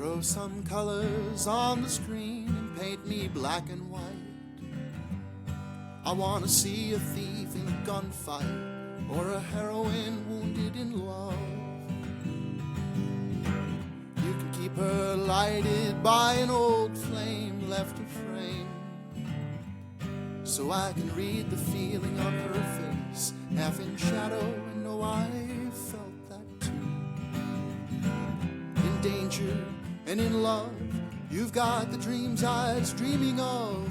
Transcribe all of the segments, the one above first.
Throw some colors on the screen and paint me black and white. I wanna see a thief in a gunfight or a heroine wounded in love. You can keep her lighted by an old flame left to frame, so I can read the feeling on her face, half in shadow, and know I felt that too. In danger and in love, you've got the dreams I was dreaming of.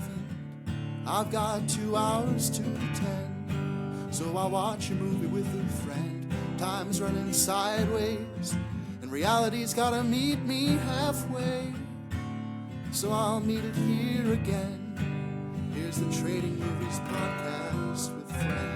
I've got 2 hours to pretend, so I'll watch a movie with a friend. Time's running sideways, and reality's gotta meet me halfway, so I'll meet it here again. Here's the Trading Movies Podcast with friends.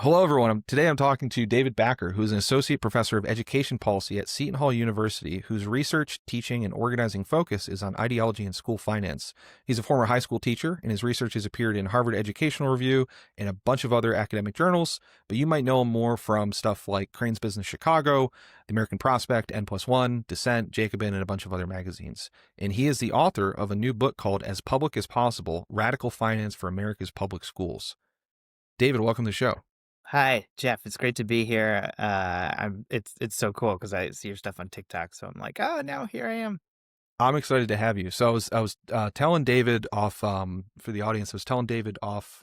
Hello, everyone. Today I'm talking to David Backer, who is an associate professor of education policy at Seton Hall University, whose research, teaching, and organizing focus is on ideology and school finance. He's a former high school teacher, and his research has appeared in Harvard Educational Review and a bunch of other academic journals, but you might know him more from stuff like Crane's Business Chicago, The American Prospect, N+1, Dissent, Jacobin, and a bunch of other magazines. And he is the author of a new book called As Public as Possible, Radical Finance for America's Public Schools. David, welcome to the show. Hi, Jeff. It's great to be here. It's so cool because I see your stuff on TikTok, so I'm like, oh, now here I am. I'm excited to have you. So I was telling David off for the audience. I was telling David off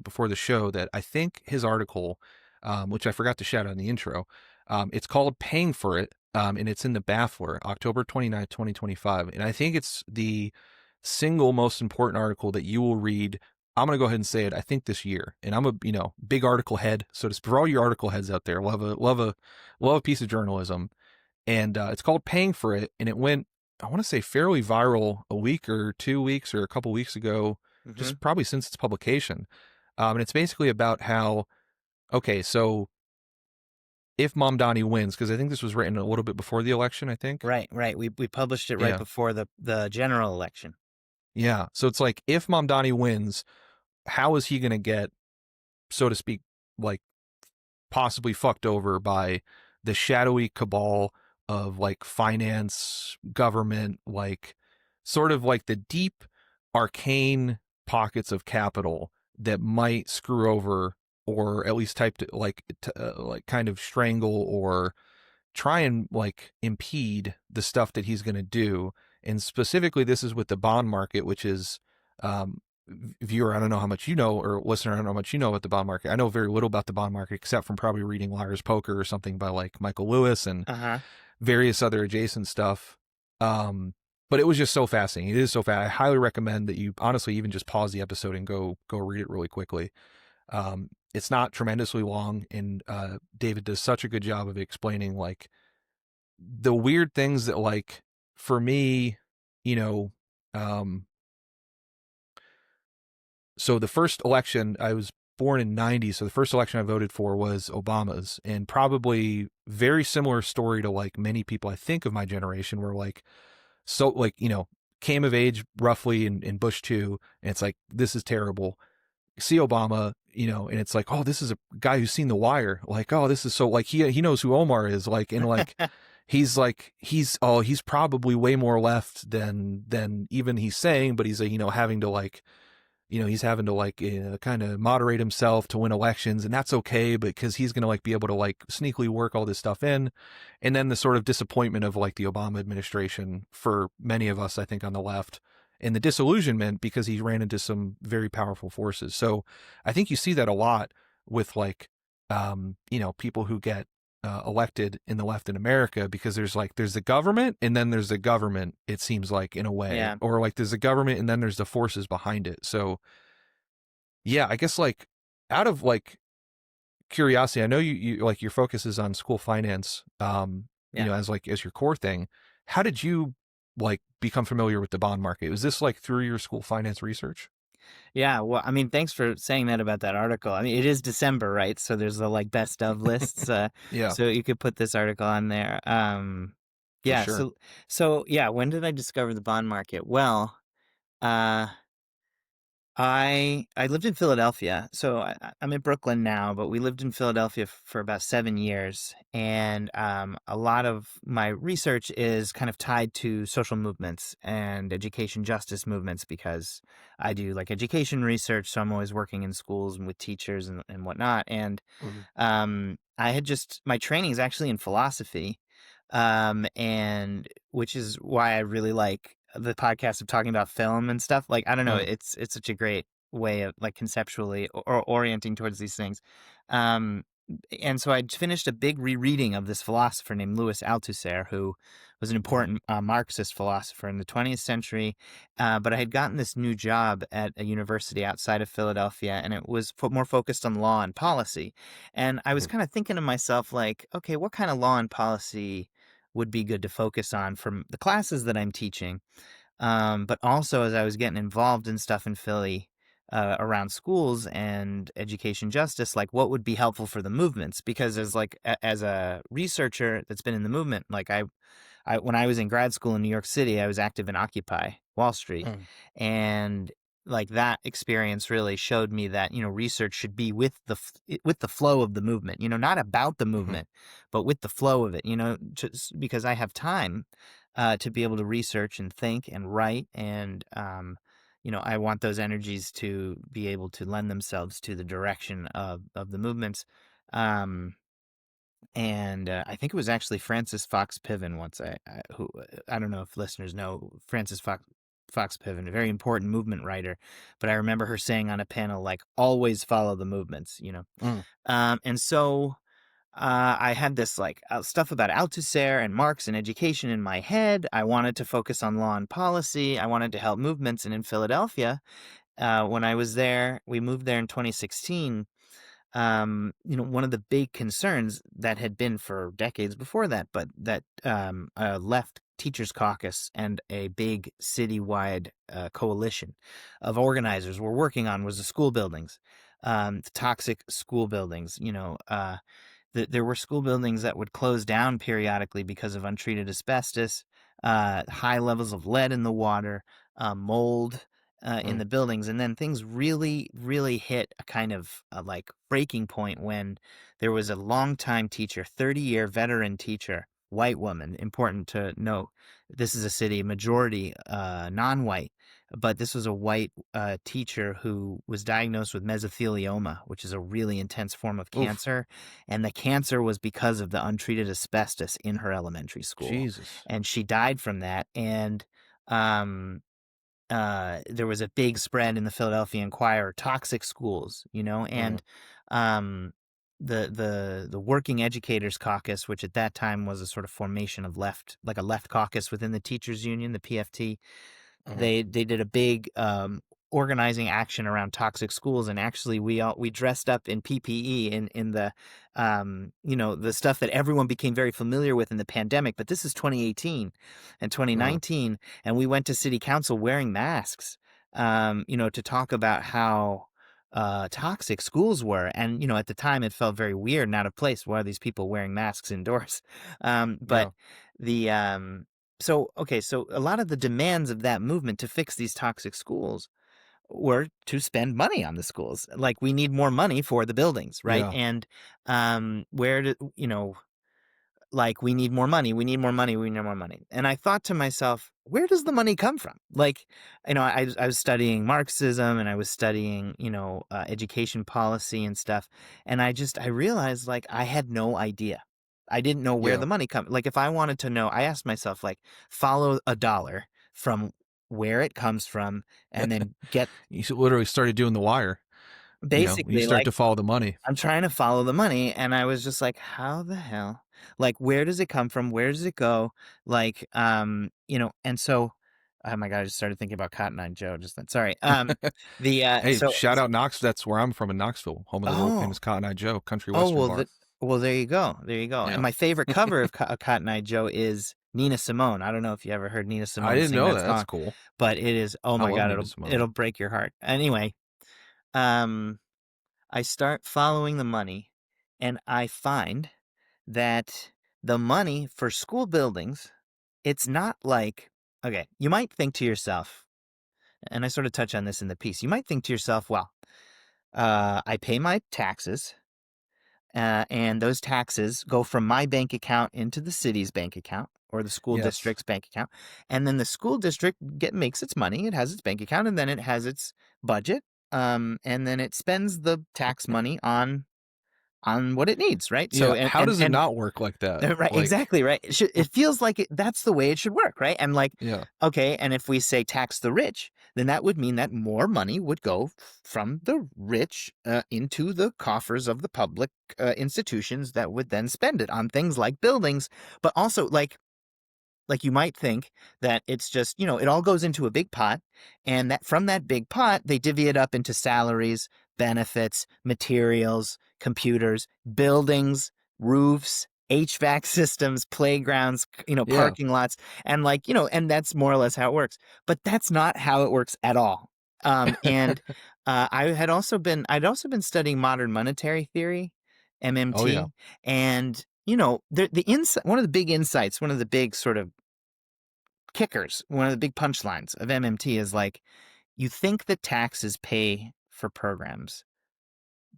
before the show that I think his article, which I forgot to shout out in the intro, it's called "Paying for It," and it's in the Baffler, October 29th, 2025. And I think it's the single most important article that you will read. I'm going to go ahead and say it, I think, this year. And I'm a, big article head. So to for all your article heads out there, love a piece of journalism. And it's called Paying for It. And it went, I want to say, fairly viral a week or 2 weeks or a couple weeks ago, just probably since its publication. And it's basically about how, okay, so if Mamdani wins, because I think this was written a little bit before the election, I think. Right. We published it right before the general election. Yeah. So it's like, if Mamdani wins, how is he going to get, so to speak, like possibly fucked over by the shadowy cabal of like finance, government, like sort of like the deep arcane pockets of capital that might screw over, or at least like kind of strangle or try and like impede the stuff that he's going to do. And specifically, this is with the bond market, which is, viewer, I don't know how much you know, or listener, I don't know how much you know about the bond market. I know very little about the bond market, except from probably reading Liar's Poker or something by like Michael Lewis and various other adjacent stuff. But it was just so fascinating. It is so fast. I highly recommend that you honestly even just pause the episode and go read it really quickly. It's not tremendously long, and David does such a good job of explaining like the weird things that, like, for me, so the first election, I was born in 90, so the first election I voted for was Obama's, and probably very similar story to like many people I think of my generation, where like, so like, came of age roughly in Bush 2, and it's like, this is terrible. See Obama, and it's like, oh, this is a guy who's seen The Wire. Like, oh, this is so, like, he knows who Omar is, like, and like, he's probably way more left than even he's saying, but he's having to like, he's having to like kind of moderate himself to win elections, and that's okay, because he's going to like be able to like sneakily work all this stuff in. And then the sort of disappointment of like the Obama administration for many of us, I think, on the left, and the disillusionment because he ran into some very powerful forces. So I think you see that a lot with like, people who get elected in the left in America, because there's the government, and then there's the government, it seems like, in a way, or like there's the government and then there's the forces behind it. So yeah, I guess like out of like curiosity, I know you like your focus is on school finance, as your core thing. How did you like become familiar with the bond market? Was this like through your school finance research? Yeah, well, I mean, thanks for saying that about that article. I mean, it is December, right? So there's the like best of lists. Yeah. So you could put this article on there. Yeah. Sure. So yeah, when did I discover the bond market? Well, I lived in Philadelphia, so I'm in Brooklyn now, but we lived in Philadelphia for about 7 years, and a lot of my research is kind of tied to social movements and education justice movements because I do like education research, so I'm always working in schools and with teachers and whatnot. And Mhm. I had just my training is actually in philosophy, and which is why I really like the podcast of talking about film and stuff. Like, I don't know, Mm. it's such a great way of like conceptually or orienting towards these things. Um, and so I finished a big rereading of this philosopher named Louis Althusser, who was an Mhm. important Marxist philosopher in the 20th century. But I had gotten this new job at a university outside of Philadelphia, and it was more focused on law and policy. And I was Mhm. kind of thinking to myself, like, okay, what kind of law and policy would be good to focus on from the classes that I'm teaching? But also as I was getting involved in stuff in Philly around schools and education justice, like what would be helpful for the movements? Because as like as a researcher that's been in the movement, like when I was in grad school in New York City, I was active in Occupy Wall Street, Mm. and like that experience really showed me that research should be with with the flow of the movement. Not about the Mhm. movement, but with the flow of it. Just because I have time to be able to research and think and write, and I want those energies to be able to lend themselves to the direction of the movements. Um, and I think it was actually Francis Fox Piven once. Who I don't know if listeners know Francis Fox Piven, a very important movement writer, but I remember her saying on a panel like, "Always follow the movements." Mm. And so I had this like stuff about Althusser and Marx and education in my head. I wanted to focus on law and policy. I wanted to help movements, and in Philadelphia, when I was there, we moved there in 2016. One of the big concerns that had been for decades before that, but that a left teachers caucus and a big citywide coalition of organizers were working on was the school buildings, the toxic school buildings. There were school buildings that would close down periodically because of untreated asbestos, high levels of lead in the water, mold in Mm. the buildings. And then things really, really hit a kind of like breaking point when there was a longtime teacher, 30-year veteran teacher, white woman. Important to note, this is a city majority non-white, but this was a white teacher who was diagnosed with mesothelioma, which is a really intense form of Oof. cancer, and the cancer was because of the untreated asbestos in her elementary school, Jesus. and she died from that. And um, there was a big spread in the Philadelphia Inquirer, toxic schools, Mhm. and um, the Working Educators Caucus, which at that time was a sort of formation of left, like a left caucus within the teachers union, the PFT. Mhm. They did a big organizing action around toxic schools, and actually we dressed up in PPE in the the stuff that everyone became very familiar with in the pandemic. But this is 2018 and Mhm. 2019, and we went to city council wearing masks, to talk about how toxic schools were. And at the time it felt very weird and out of place. Why are these people wearing masks indoors? But Yeah. the so a lot of the demands of that movement to fix these toxic schools were to spend money on the schools. Like, we need more money for the buildings, right? Yeah. And where do like, we need more money, we need more money, we need more money. And I thought to myself, where does the money come from? Like, I was studying Marxism, and I was studying, education policy and stuff. And I realized, like, I had no idea. I didn't know where Yeah. the money come. Like, if I wanted to know, I asked myself, like, follow a dollar from where it comes from, and then get Literally started doing the wire. You basically start like to follow the money. I'm trying to follow the money, and I was just like, "How the hell? Like, where does it come from? Where does it go?" Like, and so, oh my god, I just started thinking about Cotton Eye Joe just then. Sorry. The Hey, shout out Knox. That's where I'm from in Knoxville, home of the world oh famous Cotton Eye Joe, country oh western bar. well, there you go, there you go. And Yeah. my favorite cover of Cotton Eye Joe is Nina Simone. I don't know if you ever heard Nina I Simone didn't sing know that that. That's song, cool. but it is, oh I my love god, Nina it'll Simone. break your heart. Anyway, um, I start following the money, and I find that the money for school buildings, it's not like, okay, you might think to yourself, and I sort of touch on this in the piece, you might think to yourself, well, I pay my taxes, and those taxes go from my bank account into the city's bank account or the school Yes. district's bank account. And then the school district makes its money. It has its bank account, and then it has its budget. And then it spends the tax money on what it needs, right? So Yeah. How does it and not work like that? right, Like, exactly, right. It feels like that's the way it should work, right? And like, yeah. okay, and if we say tax the rich, then that would mean that more money would go from the rich into the coffers of the public institutions that would then spend it on things like buildings, but also like you might think that it's just, it all goes into a big pot, and that from that big pot, they divvy it up into salaries, benefits, materials, computers, buildings, roofs, HVAC systems, playgrounds, Yeah. parking lots, and and that's more or less how it works. But that's not how it works at all. And I'd also been studying modern monetary theory, Oh, yeah. MMT, and one of the big insights, one of the big sort of kickers, one of the big punchlines of MMT is like, you think that taxes pay for programs,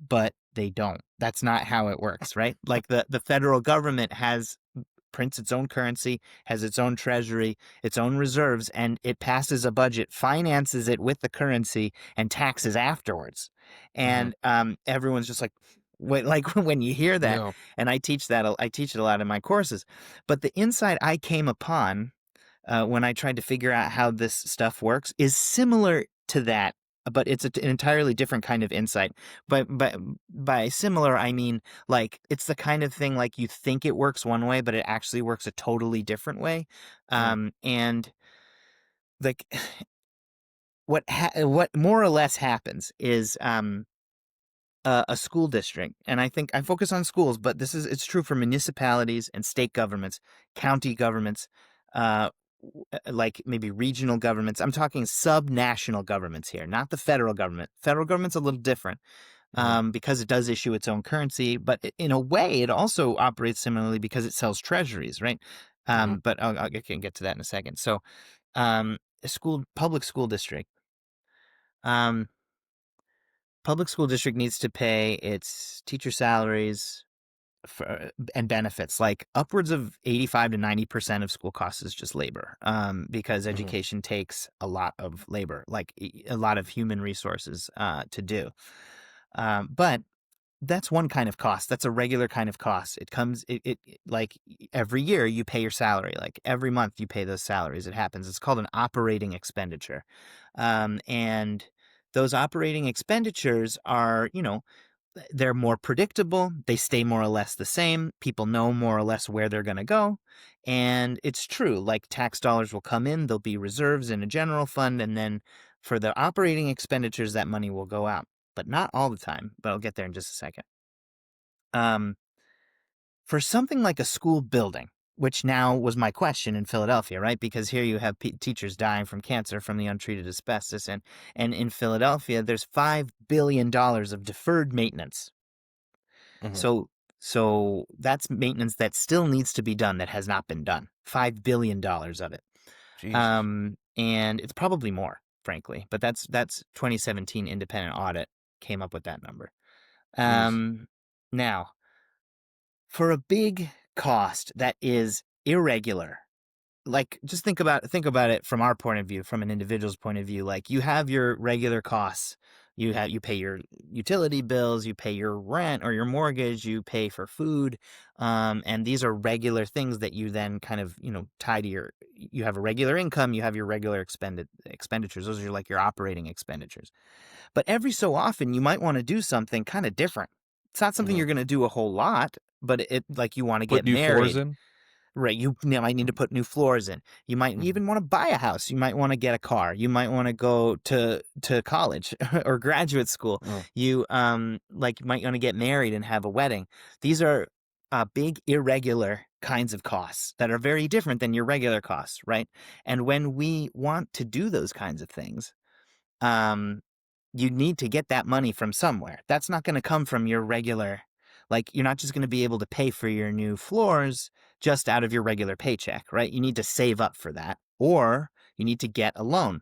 but they don't. That's not how it works, right? Like the federal government prints its own currency, has its own treasury, its own reserves, and it passes a budget, finances it with the currency, and taxes afterwards. Hmm. And everyone's just like, wait, like when you hear that, Yeah. and I teach it a lot in my courses. But the insight I came upon when I tried to figure out how this stuff works is similar to that, but it's an entirely different kind of insight. But by similar, I mean like it's the kind of thing like you think it works one way, but it actually works a totally different way. Mm. And like what more or less happens is a school district, and I think I focus on schools, but it's true for municipalities and state governments, county governments, uh, like maybe regional governments. I'm talking subnational governments here, not the federal government. Federal government's a little different Hmm. because it does issue its own currency, but in a way, it also operates similarly because it sells treasuries, right? Hmm. But I can get to that in a second. So, public school district. Um, Public school district needs to pay its teacher salaries and benefits. Like upwards of 85 to 90% of school costs is just labor, because Hmm. education takes a lot of labor, like a lot of human resources to do. But that's one kind of cost. That's a regular kind of cost. Like every year you pay your salary. Like every month you pay those salaries. It happens. It's called an operating expenditure. And those operating expenditures are, they're more predictable. They stay more or less the same. People know more or less where they're going to go. And it's true, like tax dollars will come in, there'll be reserves in a general fund, and then for the operating expenditures, that money will go out. But not all the time, but I'll get there in just a second. Um, for something like a school building, which now was my question in Philadelphia, right? Because here you have teachers dying from cancer from the untreated asbestos, and in Philadelphia, there's $5 billion of deferred maintenance. Hmm. So that's maintenance that still needs to be done that has not been done. $5 billion of it. Jesus. And it's probably more, frankly. But that's 2017 independent audit came up with that number. Jeez. Now, for a big cost that is irregular, like just think about it from our point of view, from an individual's point of view. Like you have your regular costs. You pay your utility bills, you pay your rent or your mortgage, you pay for food, and these are regular things that you then kind of tie to you have a regular income, you have your regular expenditures. Those are like your operating expenditures. But every so often you might want to do something kind of different. It's not something Hmm. you're going to do a whole lot, but it like you want to Put get new floors married. in. Right, you might need to put new floors in. You might Hmm. even want to buy a house. You might want to get a car. You might want to go to college or graduate school. Oh. You like might want to get married and have a wedding. These are big irregular kinds of costs that are very different than your regular costs, right? And when we want to do those kinds of things, um, you need to get that money from somewhere. That's not going to come from your regular, like, you're not just going to be able to pay for your new floors just out of your regular paycheck, right? You need to save up for that, or you need to get a loan.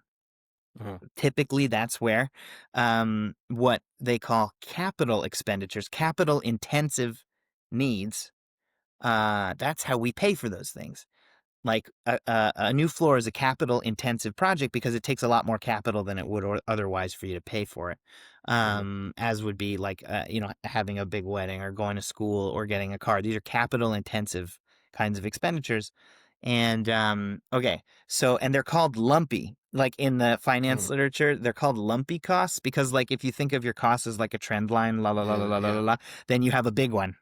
Uh-huh. Typically, that's where what they call capital expenditures, capital intensive needs, that's how we pay for those things. Like a new floor is a capital intensive project because it takes a lot more capital than it would otherwise for you to pay for it. Uh-huh. As would be like, having a big wedding or going to school or getting a car. These are capital intensive kinds of expenditures. And okay, so and they're called lumpy. Like in the finance Uh-huh. literature, they're called lumpy costs because, like, if you think of your costs as like a trend line, la la la la Yeah. la la la, Yeah. la, then you have a big one.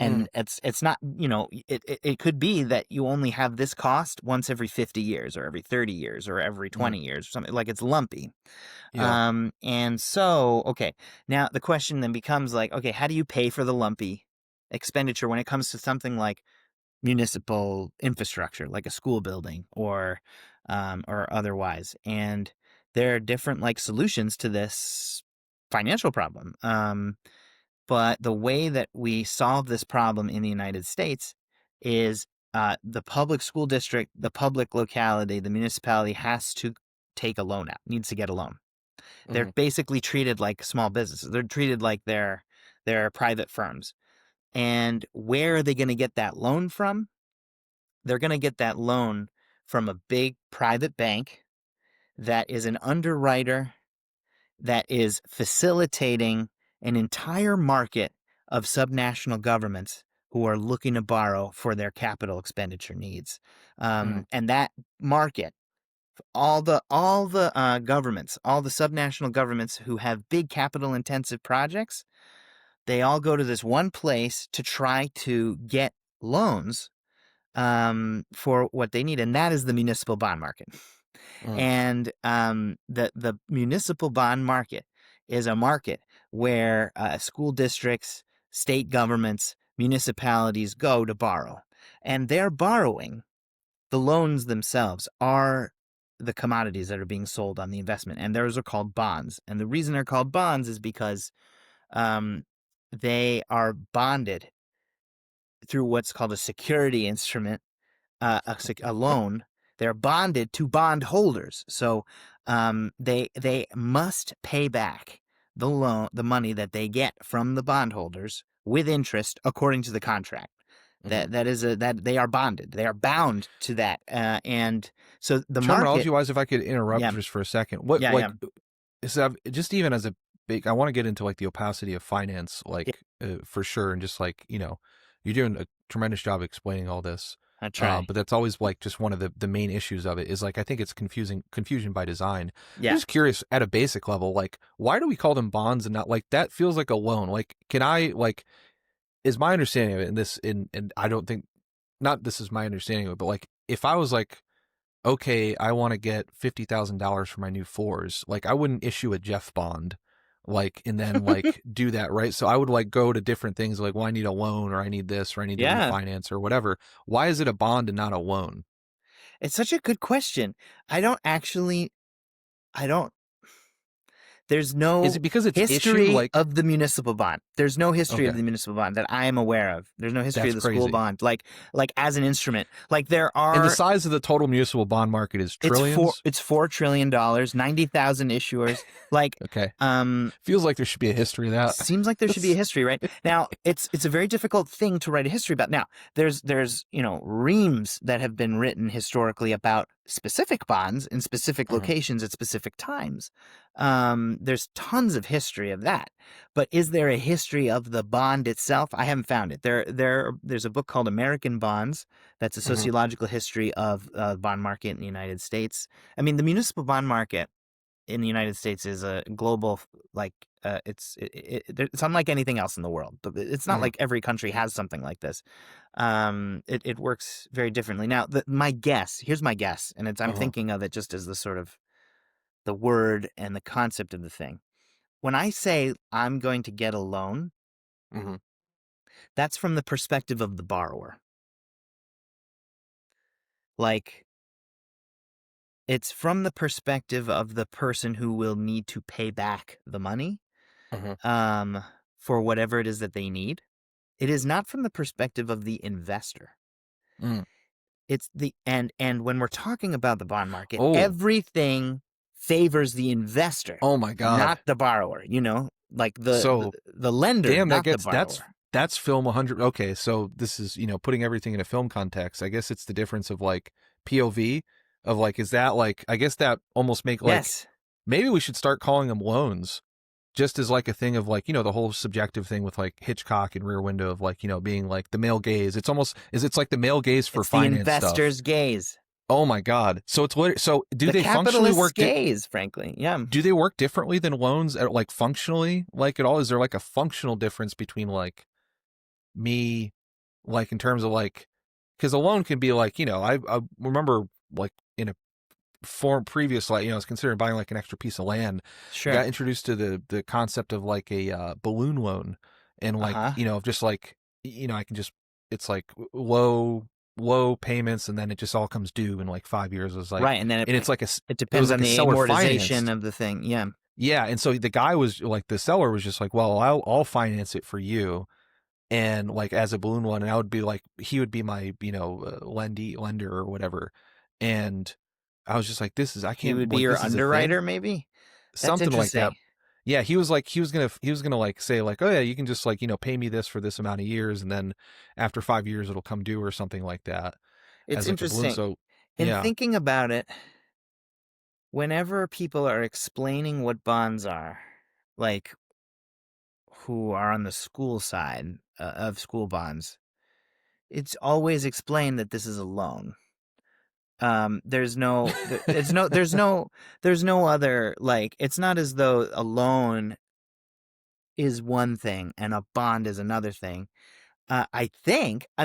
Mm. And it's not, it could be that you only have this cost once every 50 years or every 30 years or every Mm. 20 years or something. Like, it's lumpy. Yeah. And so, okay, now the question then becomes like, okay, how do you pay for the lumpy expenditure when it comes to something like municipal infrastructure, like a school building or otherwise? And there are different like solutions to this financial problem. But the way that we solve this problem in the United States is, the public school district, the public locality, the municipality has to take a loan out, needs to get a loan. They're Uh-huh. basically treated like small businesses. They're treated like they're private firms. And where are they going to get that loan from? They're going to get that loan from a big private bank that is an underwriter that is facilitating an entire market of subnational governments who are looking to borrow for their capital expenditure needs. Uh-huh. And that market, all the governments, all the subnational governments who have big capital intensive projects, they all go to this one place to try to get loans for what they need, and that is the municipal bond market. Uh-huh. And the municipal bond market is a market where school districts, state governments, municipalities go to borrow. And they're borrowing. The loans themselves are the commodities that are being sold on the investment. And those are called bonds. And the reason they're called bonds is because um, they are bonded through what's called a security instrument, a loan. They're bonded to bond holders, so they must pay back the money that they get from the bondholders with interest according to the contract. Uh-huh. That they are bonded. They are bound to that, and so the market. Terminology wise, if I could interrupt Yeah, just for a second, what yeah, yeah, like is that just even as a big, I want to get into like the opacity of finance, yeah. like for sure, and just like you're doing a tremendous job explaining all this. I try. But that's always like just one of the main issues of it is like I think it's confusion by design. I'm Yeah, just curious at a basic level, like why do we call them bonds and not like that feels like a loan? Like can I like is my understanding of it in this in and I don't think not this is my understanding of it, but like if I was like okay, I want to get $50,000 for my new floors. Like I wouldn't issue a Jeff bond, like, and then like do that, right? So I would like go to different things like, well, I need a loan or I need this or I need to yeah. refinance or whatever. Why is it a bond and not a loan? It's such a good question. I don't actually. I don't. There's Is no it because it's issued history like, of the municipal bond. There's no history of okay, the municipal bond that I am aware of. There's no history of that's the school crazy. bond, like as an instrument. Like there And the are. size of the total municipal bond market is It's four. trillions. It's $4 trillion, 90,000 issuers. Like, Okay. um, Feels like there should be a history of that. seems like there should be a history, right? Now, it's a very difficult thing to write a history about. Now, there's reams that have been written historically about specific bonds in specific Uh-huh. locations at specific times. There's tons of history of that. But is there a history of the bond itself? I haven't found it. There's a book called American Bonds that's a Uh-huh. sociological history of the bond market in the United States. I mean, the municipal bond market in the United States is a global, like, it's unlike anything else in the world. But it's not Uh-huh. like every country has something like this. It works very differently. Now, here's my guess, and I'm Uh-huh. thinking of it just as the sort of the word and the concept of the thing. When I say I'm going to get a loan, Uh-huh. that's from the perspective of the borrower. Like, it's from the perspective of the person who will need to pay back the money Uh-huh. um, for whatever it is that they need. It is not from the perspective of the investor. Uh-huh. It's the and when we're talking about the bond market, Oh, everything favors the investor, Oh my not God. the borrower, like So the lender, damn, not the borrower. that's film 100. Okay, so this is, putting everything in a film context. I guess it's the difference of like POV of like, is that like, I guess that almost make like, Yes. maybe we should start calling them loans, just as like a thing of like, the whole subjective thing with like Hitchcock and Rear Window of like, being like the male gaze. It's almost, it's like the male gaze for It's the finance stuff. investor's gaze. Oh my God. So it's literally, so do The they functionally capitalist's work? gaze, frankly. Yeah. Do they work differently than loans like functionally, like at all? Is there like a functional difference between like me, like in terms of like, because a loan can be like, I remember like in a form previous, like, I was considering buying like an extra piece of land. Sure. Got introduced to the concept of like a balloon loan, and like, just like, I can just, it's like low payments, and then it just all comes due in like 5 years. It was like, right, and then it's like it depends on like the seller amortization financed. of the thing. Yeah. Yeah, and so the guy was like, the seller was just like, well, I'll finance it for you, and like as a balloon loan, and I would be like, he would be my lender or whatever, and I was just like, this is, I He can't, would be like, your this is a underwriter, thing, maybe. That's something like that. interesting. Yeah, he was like, he was gonna like say like, oh yeah, you can just like, pay me this for this amount of years, and then after 5 years it'll come due or something like that, It's as like a balloon. interesting. So In yeah. thinking about it, whenever people are explaining what bonds are, like who are on the school side of school bonds, it's always explained that this is a loan. There's no, there's no other, like, it's not as though a loan is one thing and a bond is another thing. I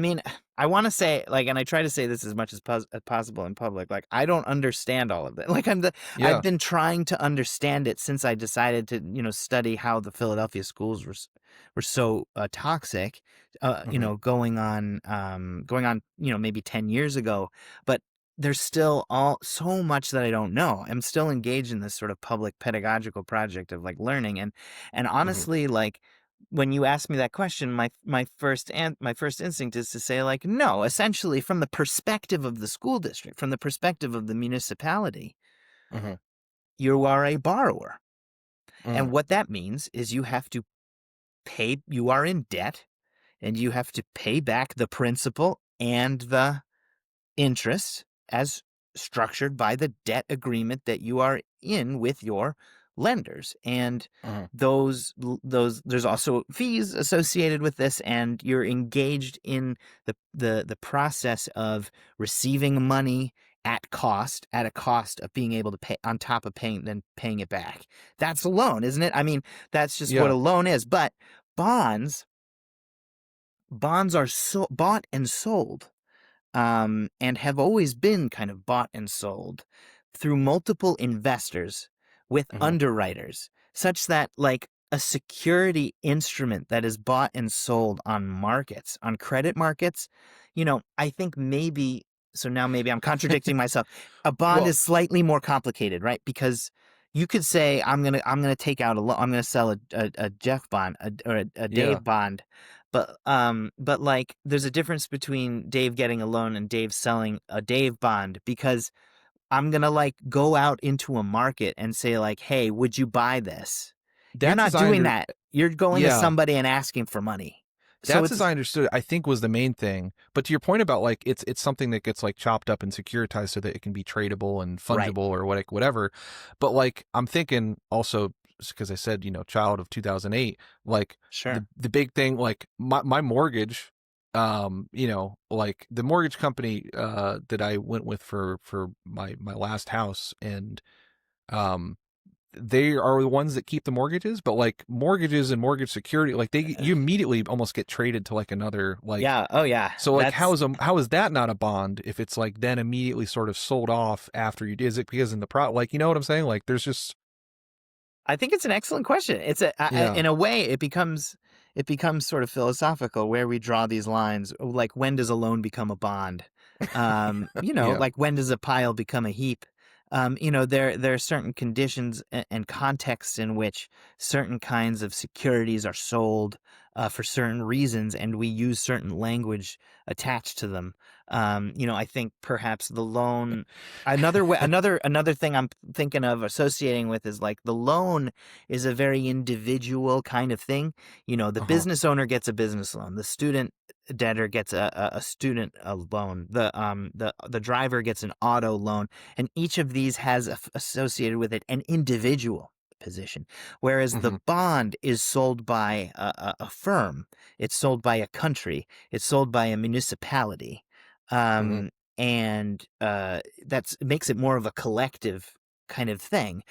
mean, I want to say, like, and I try to say this as much as possible in public, like, I don't understand all of it. Like, I've been trying to understand it since I decided to, study how the Philadelphia schools were so toxic, going on, maybe 10 years ago. But there's still so much that I don't know. I'm still engaged in this sort of public pedagogical project of like learning. And honestly, like, when you ask me that question, my first instinct is to say, like, no, essentially from the perspective of the school district, from the perspective of the municipality, you are a borrower. And what that means is you have to pay, you are in debt, and you have to pay back the principal and the interest as structured by the debt agreement that you are in with your lenders. And those there's also fees associated with this, and you're engaged in the process of receiving money at a cost of being able to pay on top of paying it back. That's a loan, isn't it? I mean, that's just what a loan is. But bonds are bought and sold, and have always been kind of bought and sold through multiple investors with underwriters, such that, like, a security instrument that is bought and sold on markets, on credit markets, I think maybe, so now maybe I'm contradicting myself. A bond is slightly more complicated, right? Because you could say, I'm gonna take out I'm gonna sell a Jeff bond, or a Dave bond. But like, there's a difference between Dave getting a loan and Dave selling a Dave bond, because I'm going to, like, go out into a market and say, like, hey, would you buy this? You're not doing that. You're going to somebody and asking for money. That's, as I understood it, I think was the main thing. But to your point about, like, it's something that gets like chopped up and securitized so that it can be tradable and fungible or whatever. But like, I'm thinking also, because I said, child of 2008, like, the big thing, like my mortgage, like the mortgage company that I went with for my last house, and they are the ones that keep the mortgages, but like mortgages and mortgage security, like you immediately almost get traded to like another, like, so like, how is that not a bond if it's like then immediately sort of sold off after you did? Is it because in the like, you know what I'm saying? Like, there's just, I think it's an excellent question. It's in a way, it becomes sort of philosophical where we draw these lines. Like, when does a loan become a bond? Like, when does a pile become a heap? There are certain conditions and contexts in which certain kinds of securities are sold. for certain reasons, and we use certain language attached to them. I think perhaps the loan. Another way, another thing I'm thinking of associating with is like the loan is a very individual kind of thing. The Uh-huh. business owner gets a business loan. The student debtor gets a student loan. The driver gets an auto loan, and each of these has associated with it an individual position. Whereas the Hmm. bond is sold by a firm, it's sold by a country, it's sold by a municipality, Hmm. and that's makes it more of a collective kind of thing.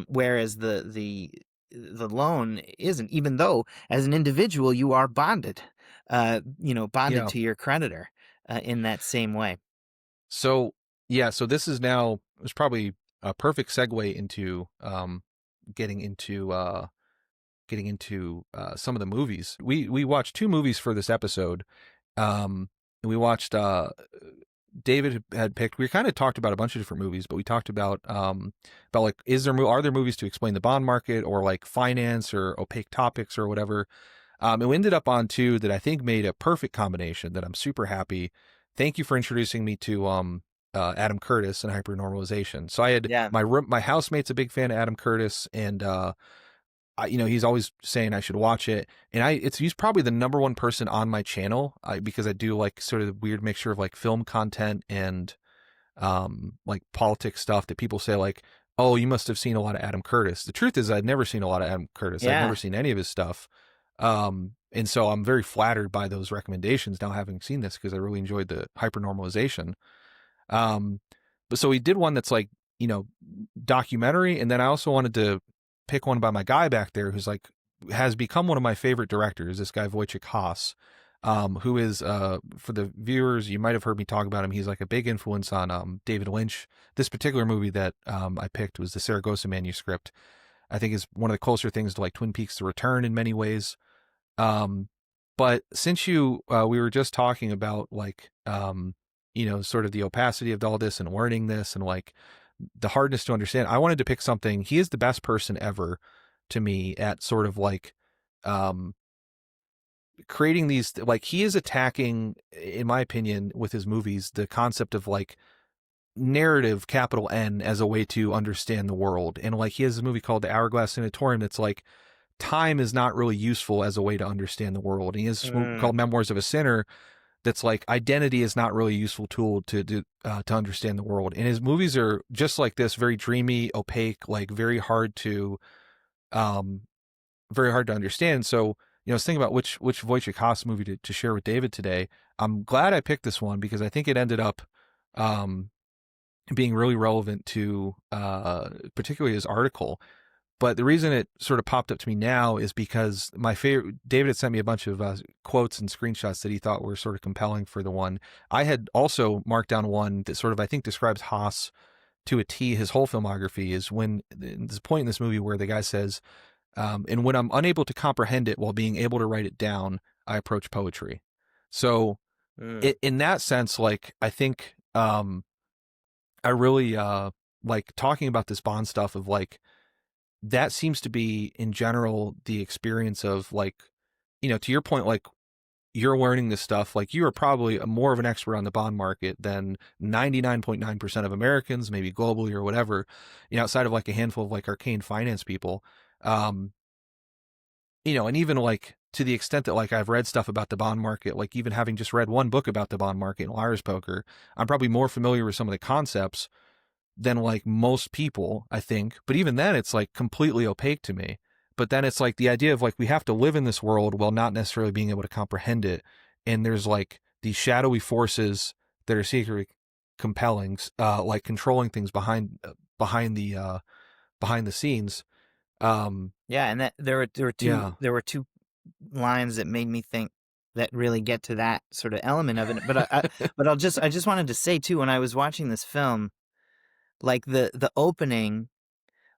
Whereas the loan isn't, even though as an individual you are bonded, bonded Yeah. to your creditor in that same way. So yeah, so this is now it's probably a perfect segue into getting into some of the movies. We watched two movies for this episode. We watched David had picked. We kind of talked about a bunch of different movies, but we talked about like are there movies to explain the bond market or like finance or opaque topics or whatever. And we ended up on two that I think made a perfect combination that I'm super happy. Thank you for introducing me to Adam Curtis and hypernormalization. So I had Yeah. my housemate's a big fan of Adam Curtis, and he's always saying I should watch it. And he's probably the number one person on my channel because I do like sort of the weird mixture of like film content and like politics stuff that people say like, oh, you must have seen a lot of Adam Curtis. The truth is I'd never seen a lot of Adam Curtis. I'd never Yeah. seen any of his stuff. And so I'm very flattered by those recommendations now having seen this because I really enjoyed the hypernormalization. Um, but so we did one that's like, you know, documentary. And then I also wanted to pick one by my guy back there who's like, has become one of my favorite directors, this guy, Wojciech Haas, who is, for the viewers, you might have heard me talk about him. He's like a big influence on David Lynch. This particular movie that I picked was the Saragossa Manuscript. I think is one of the closer things to like Twin Peaks: The Return in many ways. Um, but since we were just talking about like, sort of the opacity of all this and learning this and like the hardness to understand, I wanted to pick something. He is the best person ever to me at sort of like, um, creating these, like he is attacking, in my opinion, with his movies, the concept of like narrative, capital N, as a way to understand the world. And like he has a movie called The Hourglass Sanatorium that's like, time is not really useful as a way to understand the world. And he has Mm. called Memoirs of a Sinner that's like identity is not really a useful tool to understand the world. And his movies are just like this, very dreamy, opaque, like um, very hard to understand. So, I was thinking about which Wojciech Haas movie to share with David today. I'm glad I picked this one because I think it ended up um, being really relevant to particularly his article. But the reason it sort of popped up to me now is because my favorite, David had sent me a bunch of quotes and screenshots that he thought were sort of compelling for the one. I had also marked down one that sort of, I think, describes Haas to a T. His whole filmography is when there's a point in this movie where the guy says, and when I'm unable to comprehend it while being able to write it down, I approach poetry. So Mm. in that sense, like, I think I really like talking about this Bond stuff of like, that seems to be in general the experience of like, to your point, like you're learning this stuff, like you are probably more of an expert on the bond market than 99.9% of Americans, maybe globally or whatever, outside of like a handful of like arcane finance people. Um, and even like to the extent that like I've read stuff about the bond market, like even having just read one book about the bond market and liar's poker, I'm probably more familiar with some of the concepts than like most people, I think. But even then, it's like completely opaque to me. But then it's like the idea of like we have to live in this world while not necessarily being able to comprehend it. And there's like these shadowy forces that are secretly compelling, like controlling things behind the scenes. Yeah, and that Yeah. there were two lines that made me think that really get to that sort of element of it. But I just wanted to say too, when I was watching this film, like the opening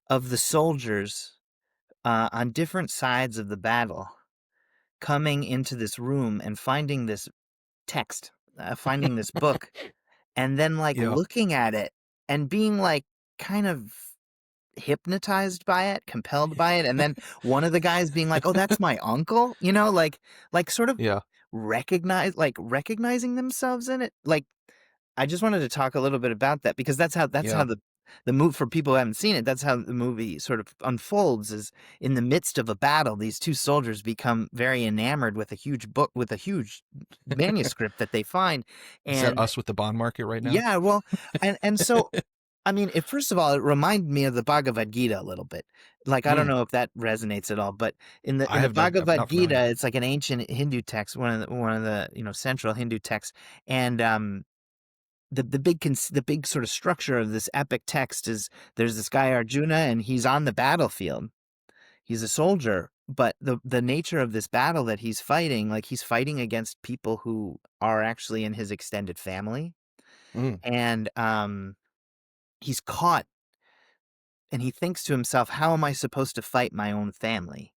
of the soldiers on different sides of the battle coming into this room and finding this text, finding this book, and then like Yeah. looking at it and being like kind of hypnotized by it, compelled by it, and then one of the guys being like, "Oh, that's my uncle," you know, like sort of Yeah. recognizing themselves in it. Like, I just wanted to talk a little bit about that because that's how Yeah. the move for people who haven't seen it. That's how the movie sort of unfolds. Is in the midst of a battle, these two soldiers become very enamored with a huge book with a huge manuscript that they find, Is that and us with the bond market right now? yeah, well, and so I mean, first of all, it reminded me of the Bhagavad Gita a little bit. Like, I don't Mm, know if that resonates at all, but I in the have not. I'm Bhagavad not familiar. Gita, it's like an ancient Hindu text, one of the central Hindu texts, and the big sort of structure of this epic text is there's this guy Arjuna, and he's on the battlefield. He's a soldier, but the nature of this battle that he's fighting, like he's fighting against people who are actually in his extended family, Mm, and he's caught, and he thinks to himself, how am I supposed to fight my own family?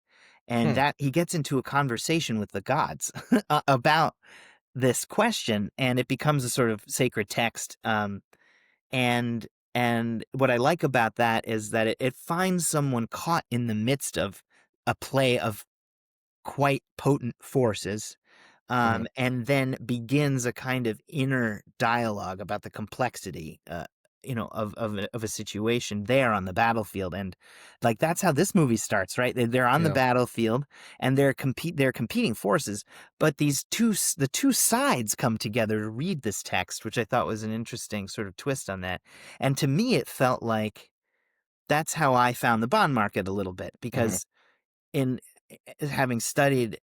And hmm. that he gets into a conversation with the gods about this question, and it becomes a sort of sacred text. And what I like about that is that it finds someone caught in the midst of a play of quite potent forces, Mhm. and then begins a kind of inner dialogue about the complexity, of a situation there on the battlefield, and like that's how this movie starts, right? They're on the Yeah. battlefield, and they're competing forces, but the two sides come together to read this text, which I thought was an interesting sort of twist on that, and to me it felt like that's how I found the bond market a little bit Mhm. because in having studied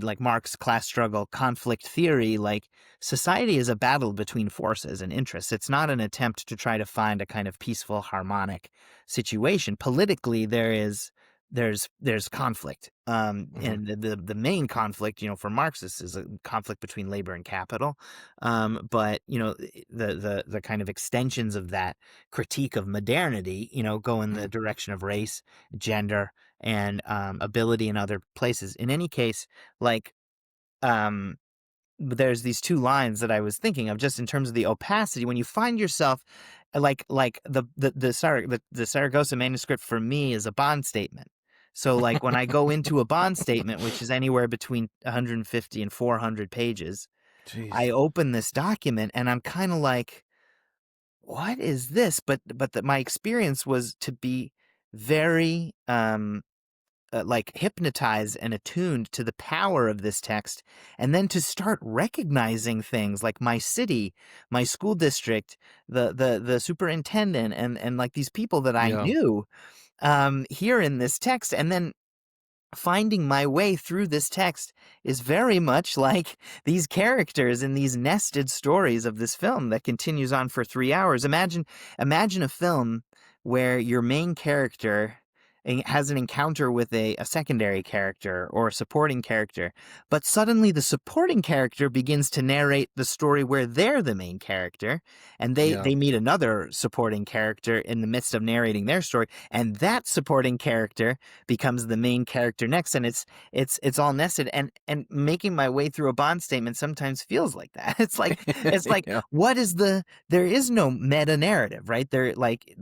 like Marx class struggle conflict theory, like society is a battle between forces and interests. It's not an attempt to try to find a kind of peaceful harmonic situation. Politically there's conflict, Mhm. and the main conflict, for Marxists, is a conflict between labor and capital, but the kind of extensions of that critique of modernity, go in the Mhm. direction of race, gender, and ability in other places. In any case, like, um, there's these two lines that I was thinking of just in terms of the opacity. When you find yourself like the Saragossa manuscript for me is a bond statement. So like when I go into a bond statement, which is anywhere between 150 and 400 pages, I Jeez. open this document and I'm kind of like, what is this? But my experience was to be very like hypnotized and attuned to the power of this text, and then to start recognizing things like my city, my school district, the superintendent, and like these people that I Yeah. knew here in this text, and then finding my way through this text is very much like these characters in these nested stories of this film that continues on for 3 hours. Imagine a film where your main character has an encounter with a secondary character or a supporting character, but suddenly the supporting character begins to narrate the story where they're the main character, and Yeah. they meet another supporting character in the midst of narrating their story, and that supporting character becomes the main character next, and it's all nested, and making my way through a bond statement sometimes feels like that. It's like Yeah. what is there is no meta narrative, right? Like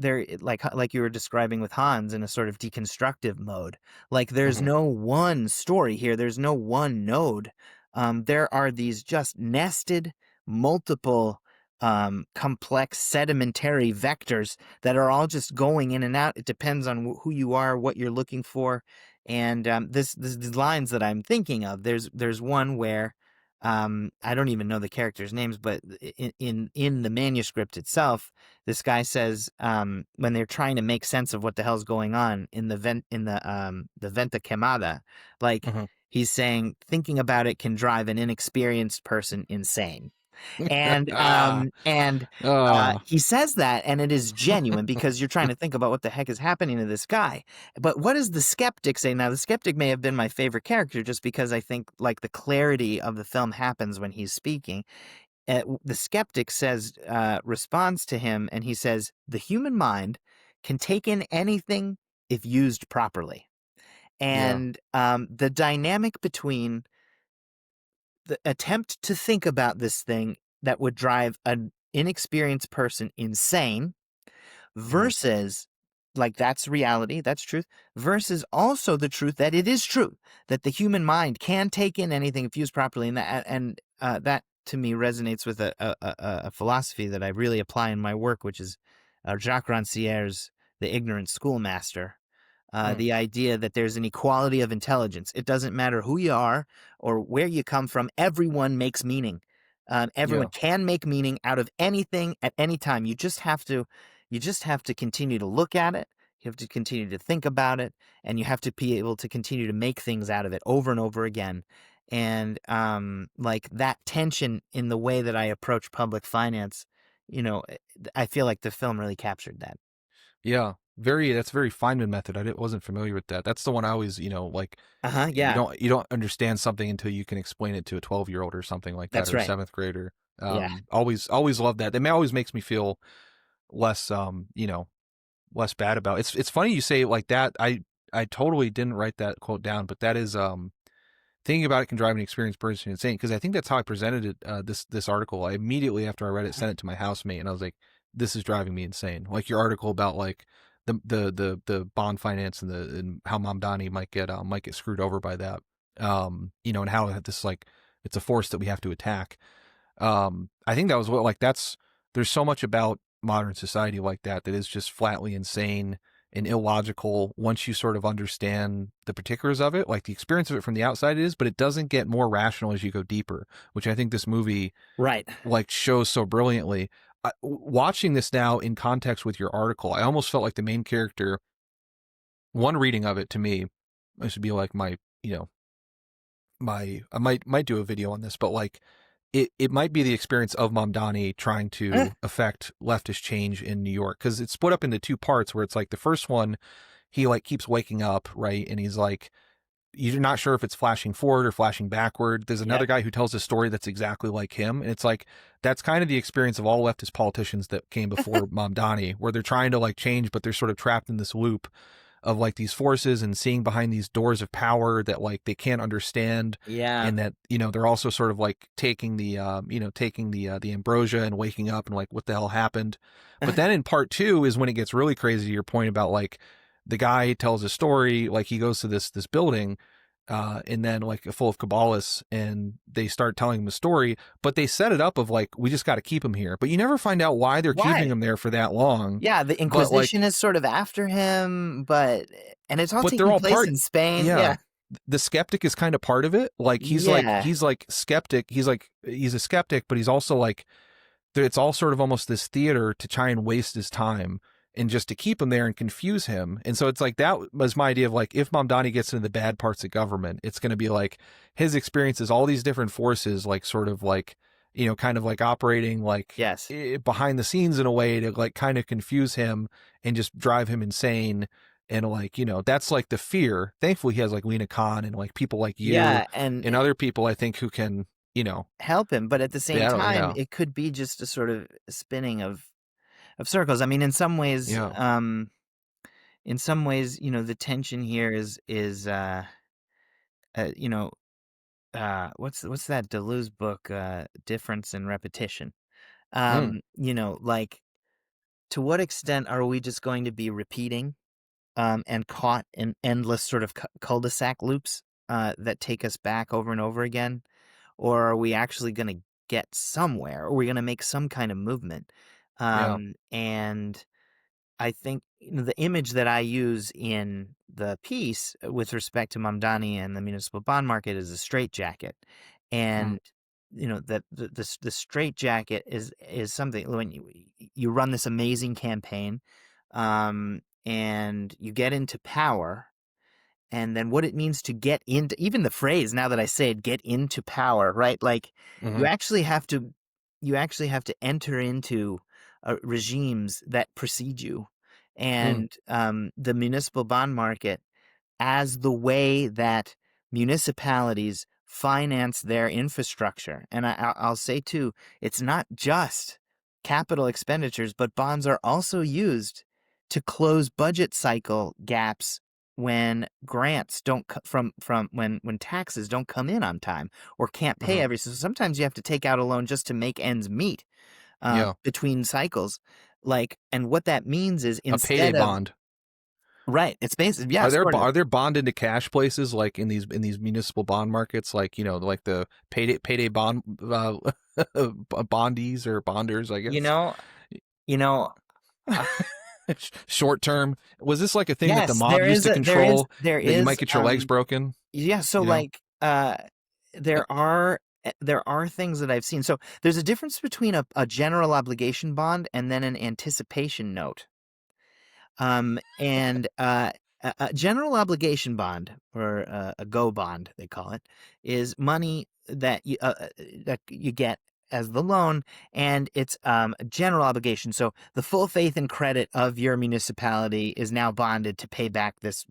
you were describing with Hans in a sort of deconstructive mode. Like there's Mhm. no one story here, there's no one node. There are these just nested multiple complex sedimentary vectors that are all just going in and out. It depends on who you are, what you're looking for, and these lines that I'm thinking of. There's one where I don't even know the characters' names, but in the manuscript itself, this guy says when they're trying to make sense of what the hell's going on in the Venta Quemada, like Mhm. he's saying thinking about it can drive an inexperienced person insane. And Ah. he says that, and it is genuine because you're trying to think about what the heck is happening to this guy. But what does the skeptic say? Now, the skeptic may have been my favorite character just because I think like the clarity of the film happens when he's speaking. The skeptic responds to him, and he says, "The human mind can take in anything if used properly." Yeah. And the dynamic between the attempt to think about this thing that would drive an inexperienced person insane Mhm. versus like that's reality, that's truth, versus also the truth that it is true that the human mind can take in anything if used properly, and that to me resonates with a philosophy that I really apply in my work, which is Jacques Rancière's The Ignorant Schoolmaster. Hmm. The idea that there's an equality of intelligence. It doesn't matter who you are or where you come from. Everyone makes meaning. Everyone Yeah. can make meaning out of anything at any time. You just have to continue to look at it. You have to continue to think about it, and you have to be able to continue to make things out of it over and over again. And like that tension in the way that I approach public finance, I feel like the film really captured that. Yeah. That's very Feynman method. Wasn't familiar with that. That's the one I always, like Yeah, you don't understand something until you can explain it to a 12-year-old or something like that, that's or a right. seventh grader. Yeah. Always love that. It always makes me feel less, less bad about it. It's funny you say it like that. I totally didn't write that quote down, but that is, thinking about it can drive an experienced person insane, because I think that's how I presented it. This article, I immediately after I read it sent it to my housemate, and I was like, "This is driving me insane." Like your article about like the bond finance and how Mamdani might get screwed over by that. And how this like it's a force that we have to attack. I think that was there's so much about modern society like that is just flatly insane and illogical once you sort of understand the particulars of it. Like the experience of it from the outside is, but it doesn't get more rational as you go deeper, which I think this movie Right. like shows so brilliantly. Watching this now in context with your article, I almost felt like the main character, one reading of it to me, this would be like my, I might do a video on this, but like it might be the experience of Mamdani trying Eh, to affect leftist change in New York, because it's split up into two parts where it's like the first one, he like keeps waking up, right? And he's like, you're not sure if it's flashing forward or flashing backward. There's yeah. another guy who tells a story that's exactly like him. And it's like, that's kind of the experience of all leftist politicians that came before Mamdani, where they're trying to like change, but they're sort of trapped in this loop of like these forces and seeing behind these doors of power that like they can't understand. Yeah. And that, they're also sort of like taking the ambrosia and waking up and like, what the hell happened? But then in part two is when it gets really crazy. Your point about like the guy tells a story, like he goes to this building, and then like full of Kabbalists, and they start telling him a story, but they set it up of like, we just got to keep him here, but you never find out why they're keeping Why? him there for that long. Yeah, the But Inquisition like, is sort of after him, and it's all but they're taking all place part. in Spain. Yeah, Yeah. the skeptic is kind of part of it. Like Yeah. he's like skeptic. He's a skeptic, but he's also like, it's all sort of almost this theater to try and waste his time and just to keep him there and confuse him. And so it's like, that was my idea of like, if Mamdani gets into the bad parts of government, it's going to be like his experiences, all these different forces, like sort of like, kind of like operating like Yes. behind the scenes in a way to like kind of confuse him and just drive him insane. And like, that's like the fear. Thankfully he has like Lena Khan and like people like you Yeah, and and other people, I think, who can, help him, but at the same battle. time, Yeah. it could be just a sort of spinning of circles. I mean, Yeah. in some ways, the tension here is you know, what's that Deleuze book, Difference and Repetition. Mm, Like to what extent are we just going to be repeating and caught in endless sort of cul-de-sac loops that take us back over and over again? Or are we actually going to get somewhere? Are we going to make some kind of movement? yeah. And I think the image that I use in the piece with respect to Mamdani and the municipal bond market is a straitjacket, Mm, and that the straitjacket is something when you run this amazing campaign, and you get into power, and then what it means to get into, even the phrase, now that I say it, get into power, right? Like you mm-hmm. actually have to enter into regimes that precede you, Mm, and the municipal bond market as the way that municipalities finance their infrastructure. And I'll say too, it's not just capital expenditures, but bonds are also used to close budget cycle gaps when grants don't from when taxes don't come in on time or can't pay uh-huh. so sometimes you have to take out a loan just to make ends meet Yeah. between cycles, like, and what that means is A payday instead of bond. Right. It's basically, yeah, sort of. Are there bond into cash places like in these municipal bond markets, like, you know, like the payday bond bondies or bonders, I You guess. know, you know, uh, Short term. Was this like a thing that the yes, mob used to control, there that you might is, get your legs broken? yeah. So You know? like, there are things that I've seen. So there's a difference between a general obligation bond and then an anticipation note. And a general obligation bond, or a go bond, they call it, is money that you get as the loan, and it's a general obligation. So the full faith and credit of your municipality is now bonded to pay back this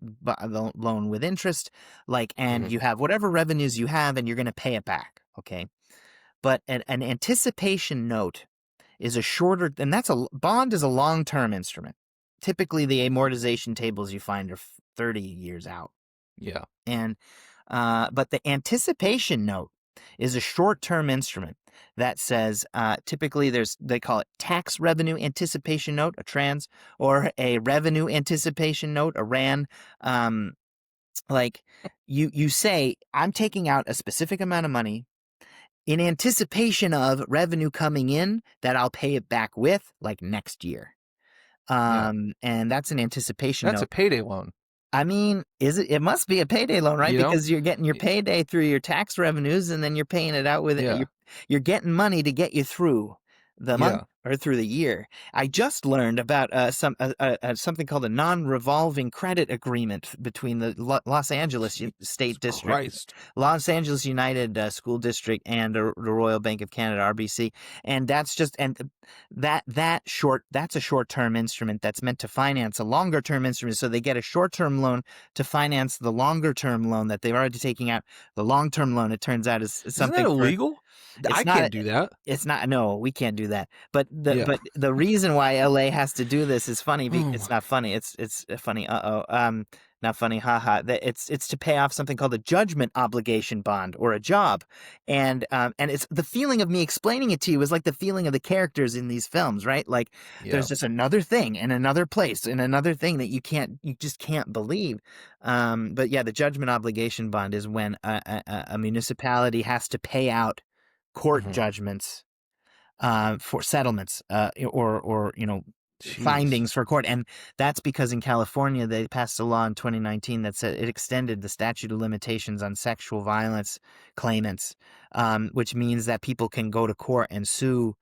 loan with interest, and Mhm. you have whatever revenues you have, and you're going to pay it back. Okay, but an anticipation note is a shorter, and that's a bond is a long-term instrument. Typically, the amortization tables you find are 30 years out. Yeah. And but the anticipation note is a short-term instrument that says, typically they call it tax revenue anticipation note, a trans, or a revenue anticipation note, a RAN. Um, like you say, I'm taking out a specific amount of money in anticipation of revenue coming in that I'll pay it back with, like, next year. Yeah. And that's an anticipation That's a note. payday loan, I mean, it must be a payday loan, right? you know? Because you're getting your Y- payday through your tax revenues, and then you're paying it out with it. Yeah. You're getting money to get you through the month Yeah. or through the year. I just learned about something called a non-revolving credit agreement between the Los Angeles Jesus State District, Christ. Los Angeles United School District, and the Royal Bank of Canada, RBC. And that's a short-term instrument that's meant to finance a longer-term instrument. So they get a short-term loan to finance the longer-term loan that they've already taken out. The long-term loan, it turns out, is Isn't that something for. illegal? I It's not. can't do that. It's not. No, we can't do that. But Yeah. the reason why LA has to do this is funny. It's Oh, not funny. It's funny. Not funny. Haha. It's to pay off something called a judgment obligation bond, or a job, and it's the feeling of me explaining it to you is like the feeling of the characters in these films, right? Like, yeah. there's just another thing in another place and another thing that you just can't believe. But yeah, the judgment obligation bond is when a municipality has to pay out court Mhm. judgments for settlements, or Jesus. findings for court. And that's because in California they passed a law in 2019 that said it extended the statute of limitations on sexual violence claimants, which means that people can go to court and sue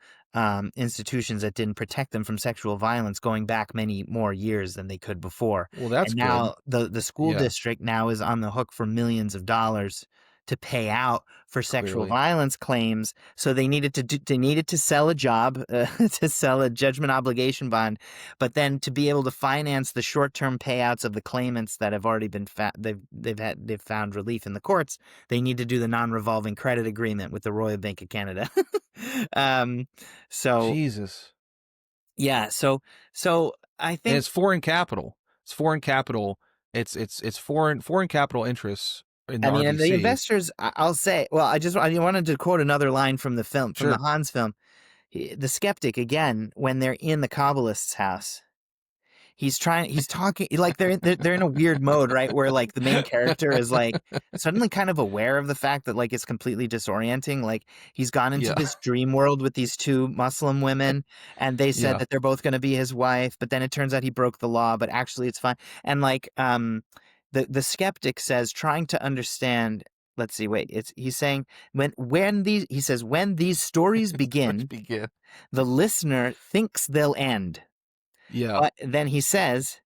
institutions that didn't protect them from sexual violence going back many more years than they could before. Well, that's And good. now the school Yeah, district now is on the hook for millions of dollars to pay out for sexual clearly. violence claims. So they needed to sell a job, to sell a judgment obligation bond, but then to be able to finance the short-term payouts of the claimants that have already been they've found relief in the courts, they need to do the non-revolving credit agreement with the Royal Bank of Canada. um, so Jesus. yeah, so I And think. it's foreign capital. It's foreign capital. It's foreign capital interests in the I mean, and the RBC. investors, I'll say, well, I wanted to quote another line from the film, from the Sure. Hans film. The skeptic, again, when they're in the Kabbalist's house, he's talking like they're in a weird mode, right? Where, like, the main character is, like, suddenly kind of aware of the fact that, like, it's completely disorienting. Like, he's gone into Yeah. this dream world with these two Muslim women, and they said Yeah. that they're both going to be his wife, but then it turns out he broke the law, but actually it's fine. And, like, the skeptic says, trying to understand. Let's see. Wait. He's saying, when these stories Let's begin, begin. the listener thinks they'll end. Yeah. But then he says,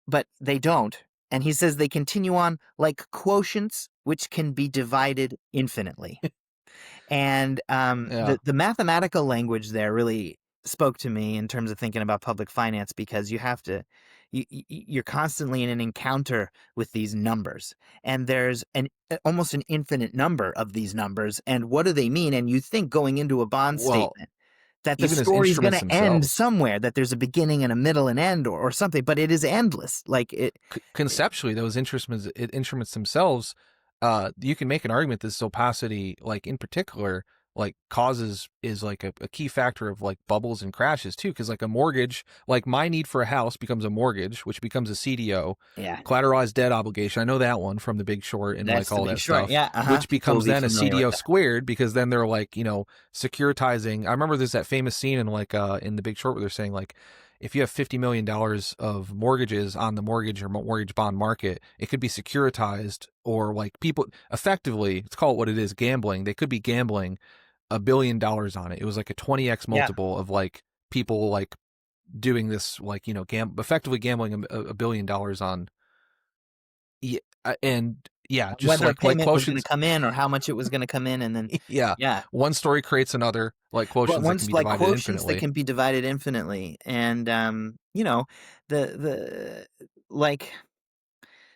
but they don't. And he says they continue on like quotients which can be divided infinitely. And Yeah. the mathematical language there really spoke to me in terms of thinking about public finance, because you're constantly in an encounter with these numbers, and there's almost an infinite number of these numbers. And what do they mean? And you think, going into a bond Well, statement, that the even as story's going instruments to end themselves, somewhere, that there's a beginning and a middle and end, or something, but it is endless. Like conceptually, those instruments themselves, you can make an argument that this opacity, like in particular, like causes is like a key factor of like bubbles and crashes too. Cause like a mortgage, like my need for a house becomes a mortgage, which becomes a CDO, Yeah. collateralized debt obligation. I know that one from The Big Short and That's like The all Big that Short. stuff, Yeah. which People will becomes be then a familiar with CDO that. squared because then they're like, securitizing. I remember there's that famous scene in like, in The Big Short where they're saying like, if you have $50 million of mortgages on the mortgage or mortgage bond market, it could be securitized, or like people effectively, let's call it what it is, gambling. They could be gambling $1 billion on it. It was like a 20x Yeah. multiple of like people like doing this, like, effectively gambling $1 billion on. Yeah, and yeah, just Whether a like payment was going to quotients. come in or how much it was going to come in, and then Yeah. yeah. One story creates another, like But quotients that can once be like divided quotients that infinitely. can be divided infinitely, and the like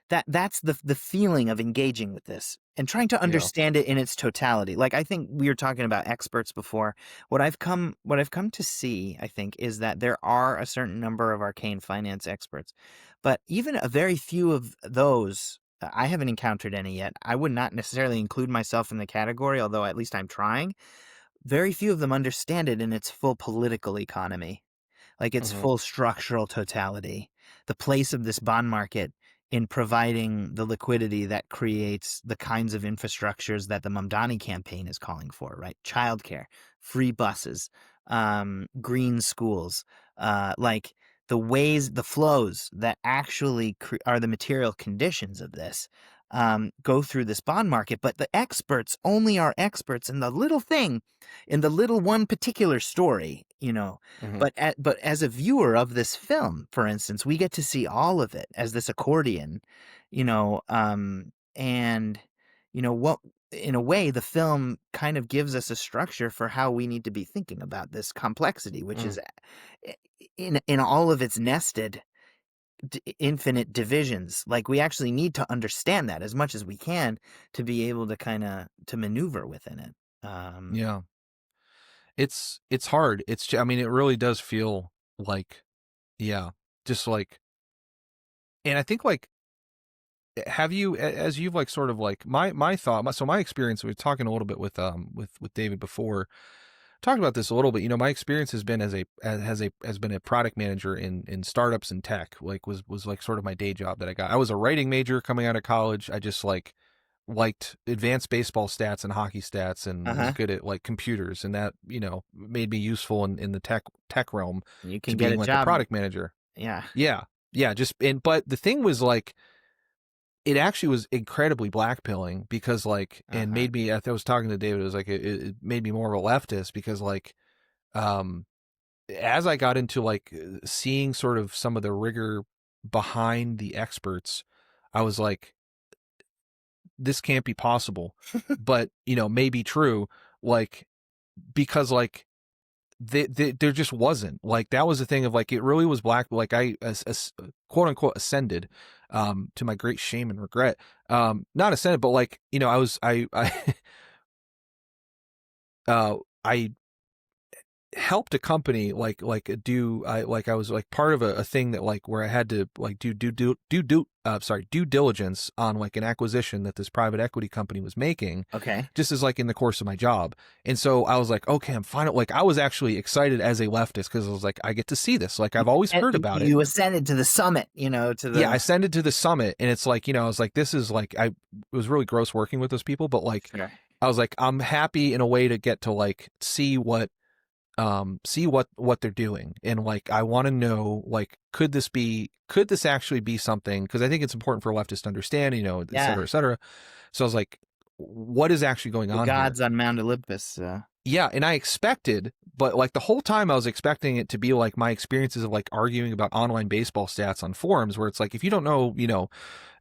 that's the feeling of engaging with this and trying to Yeah. understand it in its totality. Like I think we were talking about experts before. What I've come to see, I think, is that there are a certain number of arcane finance experts, but even a very few of those, I haven't encountered any yet. I would not necessarily include myself in the category, although at least I'm trying. Very few of them understand it in its full political economy, like its Mhm. full structural totality, the place of this bond market in providing the liquidity that creates the kinds of infrastructures that the Mamdani campaign is calling for, right? Childcare, free buses, green schools, like the ways, the flows that actually are the material conditions of this. Go through this bond market, but the experts only are experts in the little thing, in the little one particular story, Mhm. but as a viewer of this film, for instance, we get to see all of it as this accordion, and what in a way the film kind of gives us a structure for how we need to be thinking about this complexity, which Mm. is in all of its nested infinite divisions. Like we actually need to understand that as much as we can to be able to kind of to maneuver within it. Yeah. It's hard. I mean, it really does feel like, yeah, just like, and I think like, have you, as you've like sort of like my thought, my experience, we were talking a little bit with David before, talked about this a little bit. My experience has been has been a product manager in startups and tech, like was like sort of my day job that I got. I was a writing major coming out of college. I just like liked advanced baseball stats and hockey stats and was Uh-huh. good at like computers, and that, made me useful in the tech realm You to can get being a like a job. product manager. Yeah. Yeah. Yeah. But the thing was like, it actually was incredibly blackpilling because like, and Uh-huh. made me, I was talking to David, it was like, it made me more of a leftist because like, um, as I got into like seeing sort of some of the rigor behind the experts, I was like, this can't be possible, but may be true. Like, because like there just wasn't, like, that was the thing of like, it really was black. Like I, as quote unquote ascended, to my great shame and regret, not ascended, but like, I helped a company I was like part of a thing that like where I had to like due diligence on like an acquisition that this private equity company was making, Okay. just as like in the course of my job. And so I was like, okay, I'm fine. Like I was actually excited as a leftist because I was like, I get to see this. Like I've always And heard about it. you ascended to the summit, to Yeah, I the ascended to the summit, and it's like, I was like, this is like, it was really gross working with those people, but like, Sure. I was like, I'm happy in a way to get to like see what they're doing, and like I want to know, like, could this actually be something, because I think it's important for leftists to understand, et Yeah. cetera, et cetera. So I was like, what is actually going The on here? gods on Mount Olympus. Yeah, and I expected, but like the whole time I was expecting it to be like my experiences of like arguing about online baseball stats on forums, where it's like, if you don't know,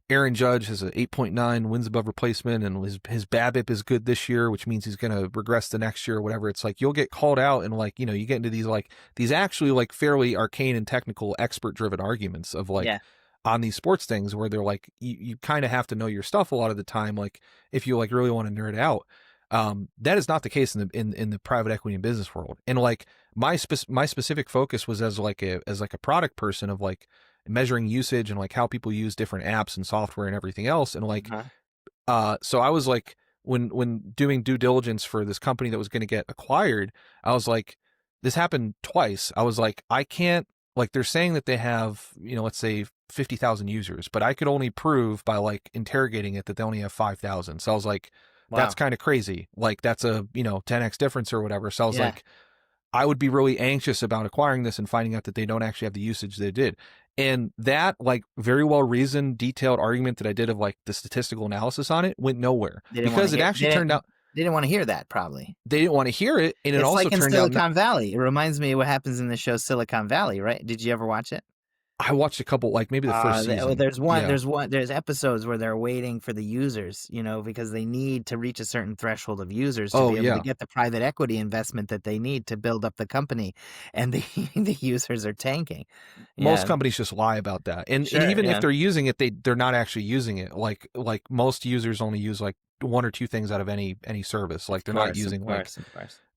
Aaron Judge has an 8.9 wins above replacement, and his BABIP is good this year, which means he's going to regress the next year or whatever. It's like, you'll get called out, and like, you get into these actually like fairly arcane and technical expert driven arguments of like, Yeah. on these sports things, where they're like, you kind of have to know your stuff a lot of the time. Like if you like really want to nerd out, that is not the case in the private equity and business world. And like my specific focus was as like a product person of like measuring usage and like how people use different apps and software and everything else. And like, Uh-huh. so I was like when doing due diligence for this company that was going to get acquired, I was like, this happened twice. I was like, I can't, like, they're saying that they have, let's say 50,000 users, but I could only prove by like interrogating it that they only have 5,000. So I was like, that's Wow. kind of crazy. Like, that's a, 10x difference or whatever. So I was Yeah. like, I would be really anxious about acquiring this and finding out that they don't actually have the usage they did. And that, like, very well reasoned, detailed argument that I did of like the statistical analysis on it went nowhere, They didn't want because to it hear. actually turned out They didn't want to hear that, probably. they didn't want to hear it. And it It's also like in turned out Silicon Valley. It reminds me of what happens in the show Silicon Valley, right? Did you ever watch it? I watched a couple, like maybe the first season. There's episodes where they're waiting for the users, because they need to reach a certain threshold of users to be able to get the private equity investment that they need to build up the company, and the the users are tanking. Most companies just lie about that, and even if they're using it, they're not actually using it. Like most users only use like one or two things out of any service. Like they're not using like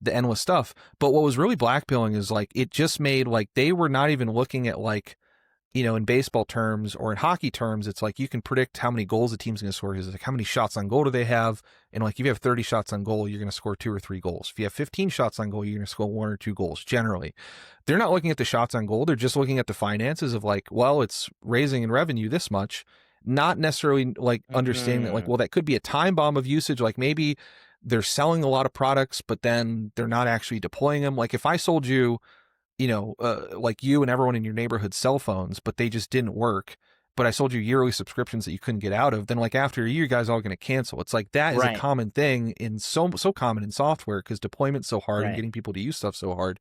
the endless stuff. But what was really blackpilling is like it just made like they were not even looking at like, in baseball terms or in hockey terms, it's like you can predict how many goals a team's going to score. It's like how many shots on goal do they have? And like if you have 30 shots on goal, you're going to score 2 or 3 goals. If you have 15 shots on goal, you're going to score 1 or 2 goals. Generally, they're not looking at the shots on goal. They're just looking at the finances of like, well, it's raising in revenue this much, not necessarily like understanding that like, well, that could be a time bomb of usage. Like maybe they're selling a lot of products, but then they're not actually deploying them. Like if I sold you, like you and everyone in your neighborhood cell phones, but they just didn't work, but I sold you yearly subscriptions that you couldn't get out of, then like after a year, you guys are all going to cancel. It's like that is a common thing in so common in software because deployment's so hard and getting people to use stuff so hard.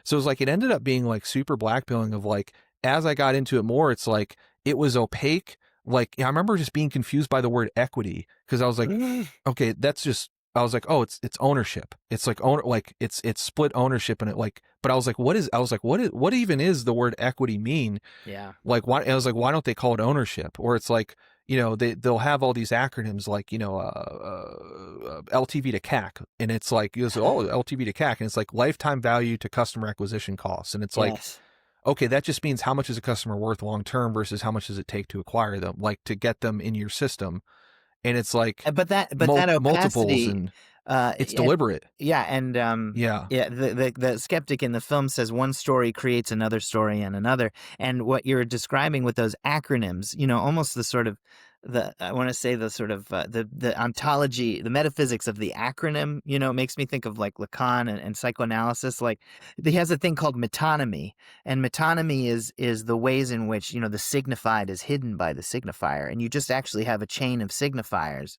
So it's like it ended up being like super blackpilling of like, as I got into it more, it's like it was opaque. Like I remember just being confused by the word equity because I was like, okay, that's just, I was like, oh, it's ownership. It's like it's split ownership, and it like, but I was like, what even is the word equity mean? Yeah. Like why? I was like, why don't they call it ownership? Or it's like, they'll have all these acronyms like, LTV to CAC, and it's like, LTV to CAC, and it's like lifetime value to customer acquisition costs, and it's like, okay, that just means how much is a customer worth long term versus how much does it take to acquire them, like to get them in your system. And it's like, but that multiples, opacity, and it's deliberate. The skeptic in the film says one story creates another story and another. And what you're describing with those acronyms, almost the sort of I want to say the sort of the ontology, the metaphysics of the acronym, makes me think of like Lacan and psychoanalysis. Like he has a thing called metonymy, and metonymy is the ways in which, the signified is hidden by the signifier, and you just actually have a chain of signifiers.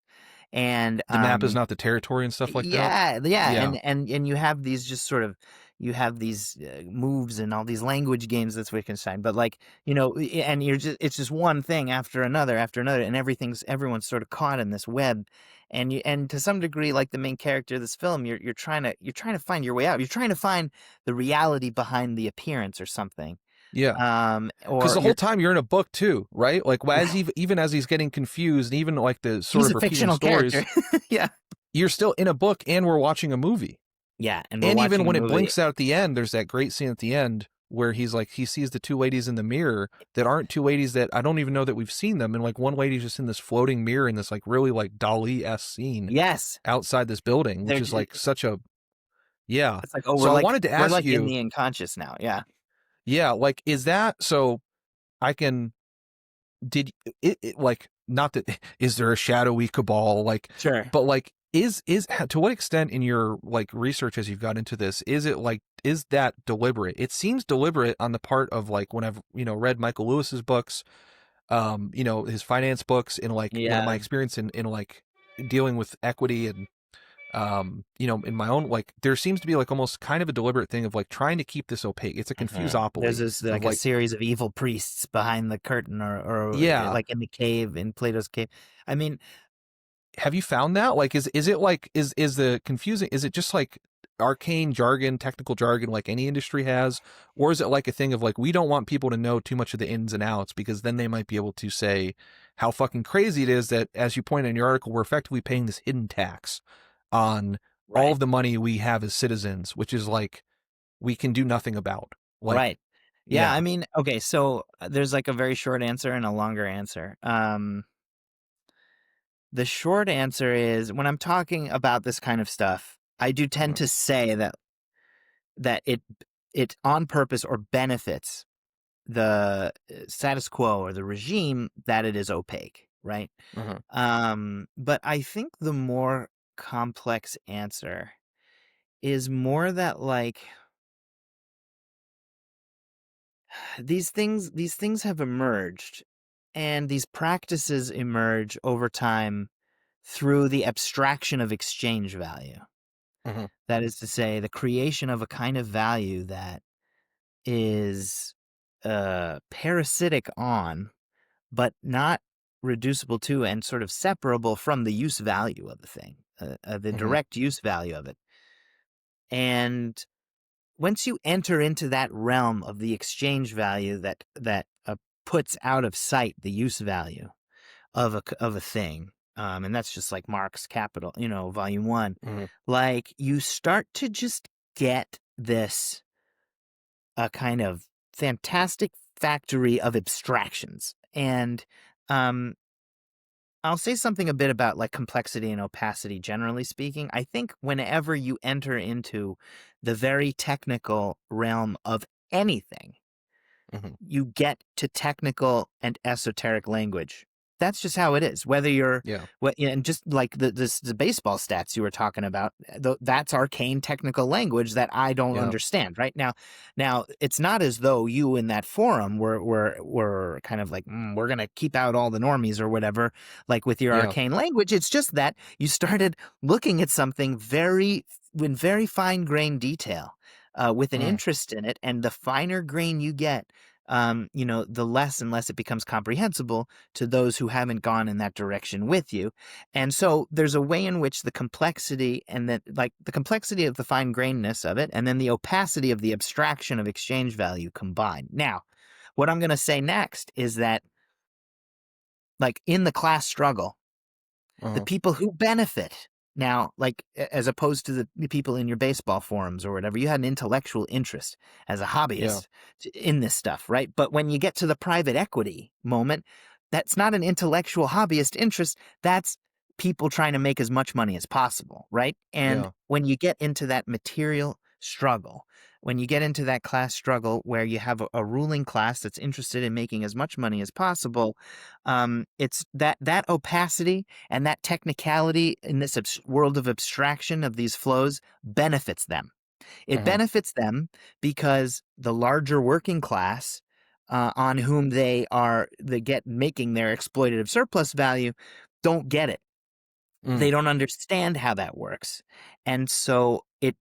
And the map is not the territory and stuff like that. Yeah. And you have these just sort of, you have these moves and all these language games that's Wittgenstein, but like, and it's just one thing after another, and everyone's sort of caught in this web. And to some degree, like the main character of this film, you're trying to find your way out. You're trying to find the reality behind the appearance or something. Yeah. Because the whole time you're in a book too, right? Like even as he's getting confused, even like the sort he's of a repeating fictional stories, character. Yeah. You're still in a book and we're watching a movie. Yeah. And even when it blinks out at the end, there's that great scene at the end where he's like, he sees the 2 ladies in the mirror that aren't 2 ladies that I don't even know that we've seen them. And like one lady's just in this floating mirror in this like really like Dali-esque scene. Yes. Outside this building, which is like such a, yeah. It's like, oh, so I wanted to ask you, in the unconscious now. Yeah. Yeah. Like, is that, so I can, did it like, not that, is there a shadowy cabal? Like, sure. But like, is to what extent in your like research as you've got into this, is that deliberate? It seems deliberate on the part of like, when I've, read Michael Lewis's books, his finance books, in like, my experience in like dealing with equity and, in my own, like, there seems to be like almost kind of a deliberate thing of like trying to keep this opaque. It's a confusopoly. There's this like a series of evil priests behind the curtain or like in the cave, in Plato's cave. I mean, have you found that? Like, is it like, is the confusing, is it just like arcane jargon, technical jargon like any industry has? Or is it like a thing of like, we don't want people to know too much of the ins and outs because then they might be able to say how fucking crazy it is that, as you point out in your article, we're effectively paying this hidden tax on all of the money we have as citizens, which is like, we can do nothing about. Like, Yeah. I mean, okay, so there's like a very short answer and a longer answer. The short answer is, when I'm talking about this kind of stuff, I do tend to say that it on purpose or benefits the status quo or the regime that it is opaque, right? Uh-huh. But I think the more complex answer is more that, like, these things have emerged, and these practices emerge over time through the abstraction of exchange value. Uh-huh. That is to say, the creation of a kind of value that is parasitic on, but not reducible to and sort of separable from the use value of the thing, the Uh-huh. direct use value of it. And once you enter into that realm of the exchange value that puts out of sight the use value of a thing, and that's just like Marx Capital, Volume 1, Uh-huh. like, you start to just get this a kind of fantastic factory of abstractions. And um, I'll say something a bit about, like, complexity and opacity, generally speaking. I think whenever you enter into the very technical realm of anything, Uh-huh. you get to technical and esoteric language. That's just how it is. Whether you're, Yeah. and just like the baseball stats you were talking about, that's arcane technical language that I don't Yeah. understand. Right now, it's not as though you in that forum were kind of like, we're gonna keep out all the normies or whatever, like with your Yeah. arcane language. It's just that you started looking at something in very fine grained detail, with an Uh-huh. interest in it, and the finer grain you get, the less and less it becomes comprehensible to those who haven't gone in that direction with you. And so there's a way in which the complexity and the complexity of the fine grainedness of it, and then the opacity of the abstraction of exchange value combine. Now, what I'm going to say next is that, like, in the class struggle, the Uh-huh. people who benefit now, like, as opposed to the people in your baseball forums or whatever, you had an intellectual interest as a Yeah. hobbyist in this stuff, right? But when you get to the private equity moment, that's not an intellectual hobbyist interest. That's people trying to make as much money as possible, right? And Yeah. when you get into that material struggle, when you get into that class struggle where you have a ruling class that's interested in making as much money as possible, it's that opacity and that technicality in this world of abstraction of these flows benefits them. It Uh-huh. benefits them because the larger working class, on whom they get making their exploitative surplus value, don't get it. Mm. They don't understand how that works. And so it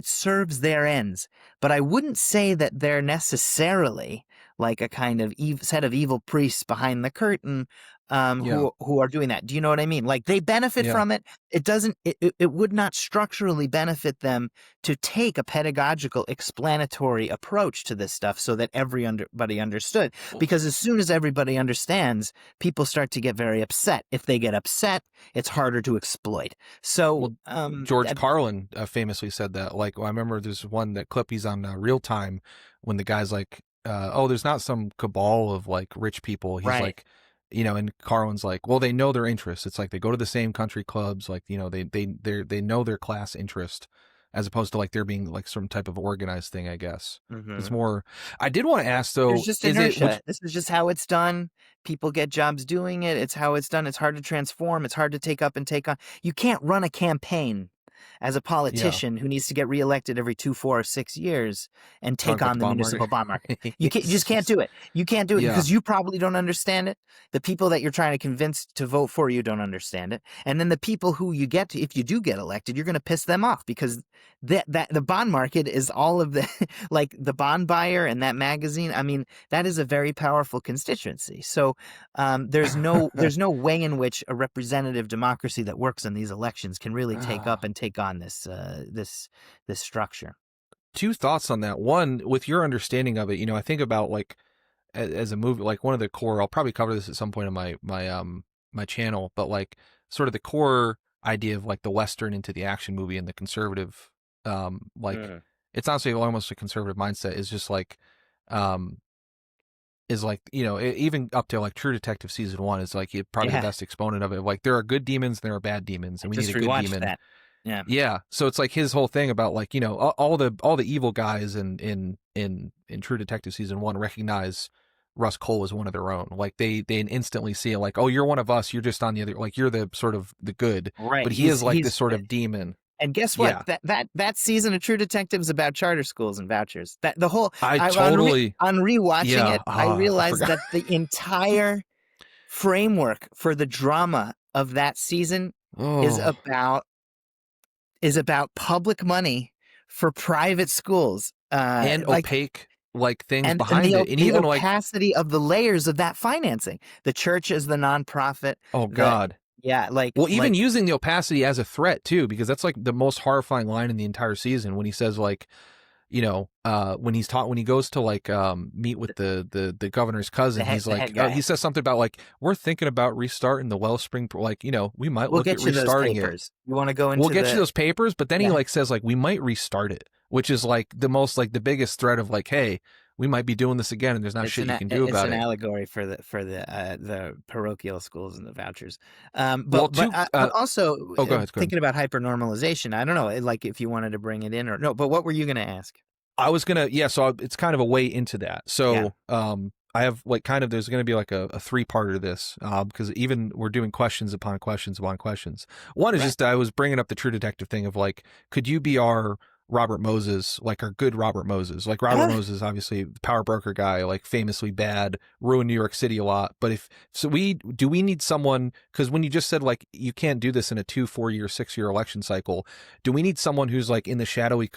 serves their ends. But I wouldn't say that they're necessarily like a kind of set of evil priests behind the curtain, Yeah. who are doing that. Do you know what I mean? Like, they benefit Yeah. from it. It would not structurally benefit them to take a pedagogical explanatory approach to this stuff so that everybody understood. Because as soon as everybody understands, people start to get very upset. If they get upset, it's harder to exploit. So, Well, George Carlin famously said that. Like, I remember there's one that clip he's on Real Time when the guy's like, "Oh, there's not some cabal of like rich people." He's right. like, and Carlin's like, "Well, they know their interests. It's like they go to the same country clubs. Like, they know their class interest, as opposed to like there being like some type of organized thing. I guess it's Hmm. more. I did want to ask There's though, just is it inertia. which? This is just how it's done. People get jobs doing it. It's how it's done. It's hard to transform. It's hard to take up and take on. You can't run a campaign as a Yeah, politician who needs to get reelected every 2, 4, or 6 years and talking take about the on the bond market. municipal bond market. You just can't do it. You can't do it Yeah. because you probably don't understand it. The people that you're trying to convince to vote for you don't understand it. And then the people who you get to, if you do get elected, you're going to piss them off because that the bond market is all of the like the bond buyer and that magazine. I mean, that is a very powerful constituency. So, there's no way in which a representative democracy that works in these elections can really take up Ah. and take on this structure. Two thoughts on that. One, with your understanding of it, I think about like as a movie, like one of the core. I'll probably cover this at some point on my channel, but like sort of the core idea of like the Western into the action movie and the conservative, like Mm. it's honestly almost a conservative mindset is just like, um, is like, even up to like True Detective season 1 is like probably the Yeah, best exponent of it. Like there are good demons and there are bad demons, I and we need just a good rewatched demon. that. Yeah. Yeah, so it's like his whole thing about like, all the evil guys in True Detective season 1 recognize Russ Cole as one of their own. Like they instantly see it, like, oh, you're one of us. You're just on the other, like you're the sort of the good, Right. but he is like He's this sort of demon. and guess what? Yeah, That season of True Detective is about charter schools and vouchers. That the whole I I totally, on rewatching yeah, it, I I realized forgot. that the entire framework for the drama of that season is Oh, about public money for private schools. and Like opaque like things and behind it, and the even like, opacity of the layers of that financing. The church is the nonprofit. oh The God. yeah, Well, even like using the opacity as a threat too, because that's like the most horrifying line in the entire season when he says like, when he goes to like meet with the governor's cousin, he's the like, head guy. he says something about like, we're thinking about restarting the Wellspring, like, we might We'll look at get you those restarting it. papers. You want to go We'll into get you those papers, but then he yeah. like says like, we might restart it, which is like the most, like the biggest threat of like, hey, we might be doing this again and there's not shit you can do It's about an it. allegory for the parochial schools and the vouchers. Well, But also oh, go ahead, go ahead. thinking about hypernormalization. I don't know, like if you wanted to bring it in or no. But what were you going to ask? I was gonna, yeah. So it's kind of a way into that. Yeah, So, I have like kind of, there's going to be like a 3-parter to this, because even we're doing questions upon questions upon questions. One is right. just I was bringing up the True Detective thing of like, could you be our Robert Moses, like our good Robert Moses? Like Robert Moses, obviously the power broker guy, like famously bad, ruined New York City a lot. But we need someone, because when you just said like you can't do this in a 2, 4-year, 6-year election cycle, do we need someone who's like in the shadowy,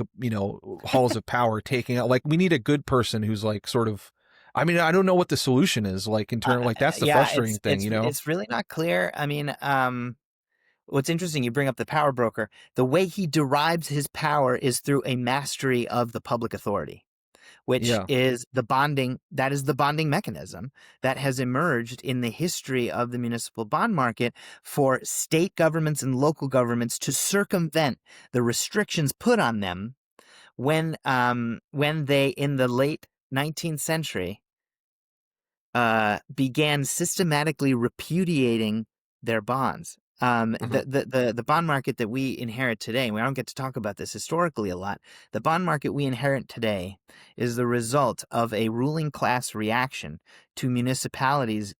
halls of power taking out? Like we need a good person who's like sort of. I mean, I don't know what the solution is like in terms, like that's the Yeah, frustrating thing, it's really not clear. I mean, what's interesting, you bring up the power broker. The way he derives his power is through a mastery of the public authority, which Yeah. is the bonding. That is the bonding mechanism that has emerged in the history of the municipal bond market for state governments and local governments to circumvent the restrictions put on them when they, in the late 19th century, began systematically repudiating their bonds. Mhm. The bond market that we inherit today, and we don't get to talk about this historically a lot, the bond market we inherit today is the result of a ruling class reaction to municipalities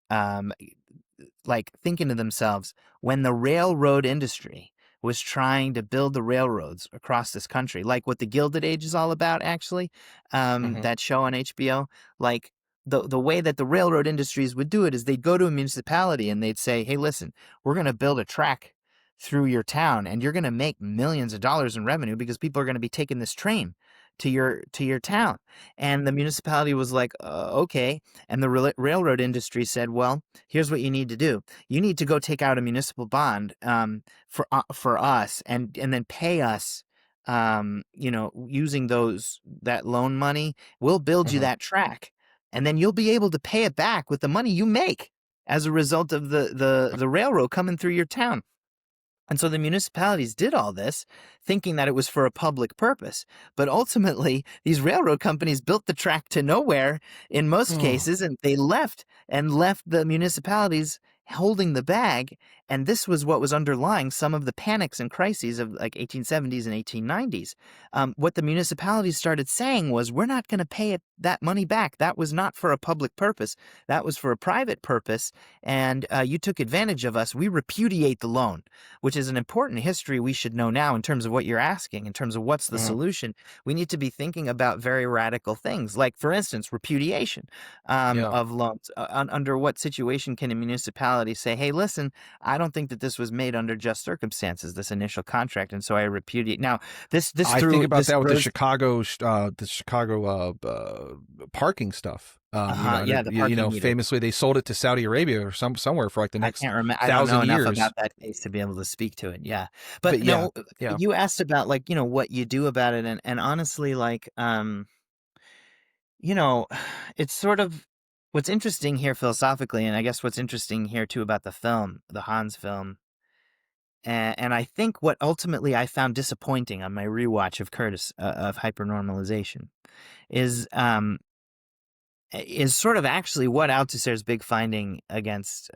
like thinking to themselves, when the railroad industry was trying to build the railroads across this country, like what the Gilded Age is all about, actually, Mhm. that show on HBO, like the way that the railroad industries would do it is they'd go to a municipality and they'd say, hey, listen, we're going to build a track through your town and you're going to make millions of dollars in revenue because people are going to be taking this train to your town. And the municipality was like, okay. And the railroad industry said, well, here's what you need to do. You need to go take out a municipal bond for us and then pay us, using that loan money. We'll build you Mhm. that track, and then you'll be able to pay it back with the money you make as a result of the railroad coming through your town. And so the municipalities did all this thinking that it was for a public purpose. But ultimately, these railroad companies built the track to nowhere in most Oh. cases, and they left the municipalities holding the bag. And this was what was underlying some of the panics and crises of like 1870s and 1890s. What the municipalities started saying was, we're not going to pay that money back. That was not for a public purpose. That was for a private purpose. And you took advantage of us. We repudiate the loan, which is an important history we should know now in terms of what you're asking, in terms of what's the Mhm. solution. We need to be thinking about very radical things, like, for instance, repudiation Yeah. of loans. Under what situation can a municipality say, hey, listen, I don't think that this was made under just circumstances, this initial contract, and so I repudiate. Now, this I think about this that with throws, the Chicago parking stuff. And yeah, the parking meters. famously they sold it to Saudi Arabia or somewhere for like the I next can't remember. I don't know 1,000 enough years. about that case to be able to speak to it. Yeah. But But yeah, no, yeah. you asked about, like, what you do about it. And honestly, like, you know, it's sort of what's interesting here philosophically. And I guess what's interesting here too about the film, the Hans film. And I think what ultimately I found disappointing on my rewatch of Curtis, of Hypernormalization, is is sort of actually what Althusser's big finding against,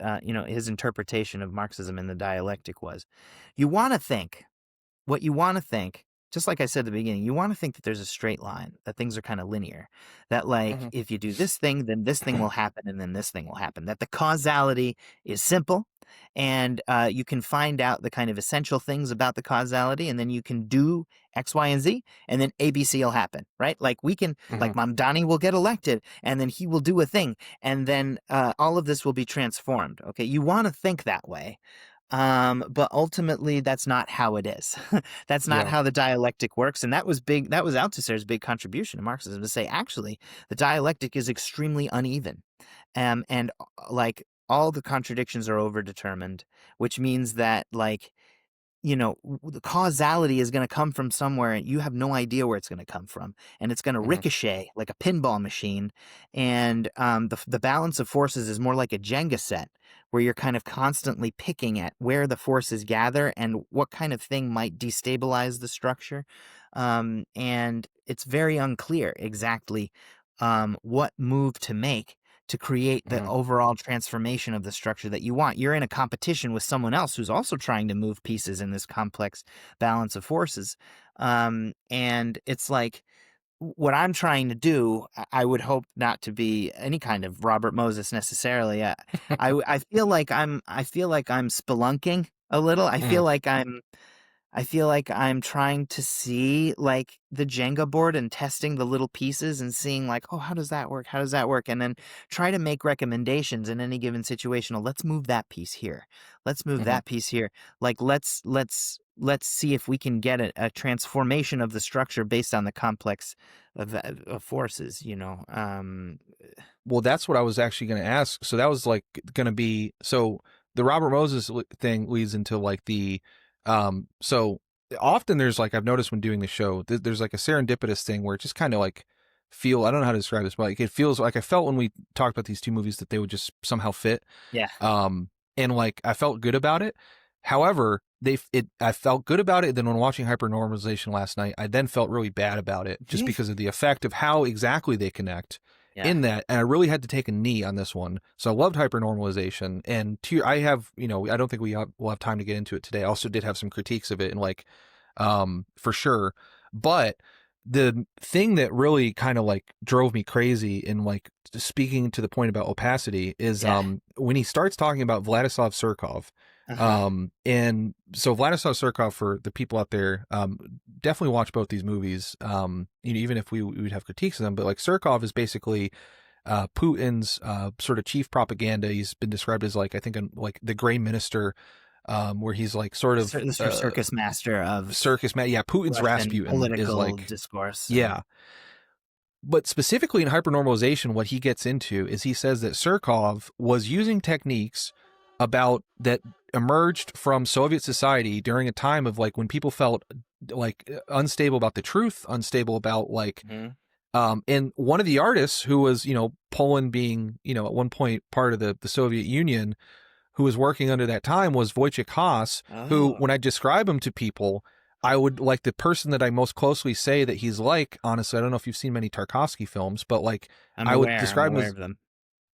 his interpretation of Marxism in the dialectic was. You want to think, what you want to think, just like I said at the beginning, you want to think that there's a straight line, that things are kind of linear, that like Hmm. if you do this thing, then this thing will happen, and then this thing will happen, that the causality is simple, and you can find out the kind of essential things about the causality, and then you can do X, Y, and Z, and then ABC will happen, right? Like like Hmm. Mamdani will get elected, and then he will do a thing, and then all of this will be transformed. Okay, you want to think that way. But ultimately that's not how it is. That's not Yeah. how the dialectic works. And that was big. That was Althusser's big contribution to Marxism, to say, actually, the dialectic is extremely uneven. And like all the contradictions are overdetermined, which means that like, the causality is going to come from somewhere and you have no idea where it's going to come from. And it's going to Hmm. ricochet like a pinball machine. And the balance of forces is more like a Jenga set where you're kind of constantly picking at where the forces gather and what kind of thing might destabilize the structure. And it's very unclear exactly what move to make to create the Hmm. overall transformation of the structure that you want. You're in a competition with someone else who's also trying to move pieces in this complex balance of forces. And it's like what I'm trying to do, I would hope not to be any kind of Robert Moses necessarily. I feel like I'm spelunking a little. Hmm. I feel like I'm trying to see like the Jenga board and testing the little pieces and seeing like, oh, how does that work? How does that work? And then try to make recommendations in any given situation. Let's move that piece here. Let's move Hmm. that piece here. Like let's see if we can get a transformation of the structure based on the complex of forces, Well, that's what I was actually going to ask. So that was like going to be, so the Robert Moses thing leads into like so often there's like, I've noticed when doing the show, there's like a serendipitous thing where it just kind of like I don't know how to describe this, but like it feels like I felt when we talked about these two movies that they would just somehow fit. Yeah. And like I felt good about it. However, I felt good about it. Then when watching Hypernormalization last night, I then felt really bad about it just because of the effect of how exactly they connect Yeah. in that. And I really had to take a knee on this one. So I loved Hypernormalization. And I have, I don't think we'll have time to get into it today. I also did have some critiques of it and like, for sure. But the thing that really kind of like drove me crazy in like speaking to the point about opacity is Yeah. when he starts talking about Vladislav Surkov. Uh-huh. And so Vladislav Surkov, for the people out there, definitely watch both these movies. Even if we would have critiques of them, but like Surkov is basically Putin's sort of chief propaganda. He's been described as like, I think, like the gray minister, where he's like sort of The sort of circus master of circus man. Yeah, Putin's Russian Rasputin is political like, discourse. yeah. But specifically in hypernormalization, what he gets into is he says that Surkov was using techniques about that emerged from Soviet society during a time of like when people felt like unstable about the truth, unstable about like, Mhm. and one of the artists who was, Poland being, at one point part of the Soviet Union, who was working under that time was Wojciech Haas, who, Oh, when I describe him to people, I would like the person that I most closely say that he's like, honestly, I don't know if you've seen many Tarkovsky films, but like I would I'm describe him aware as, of them.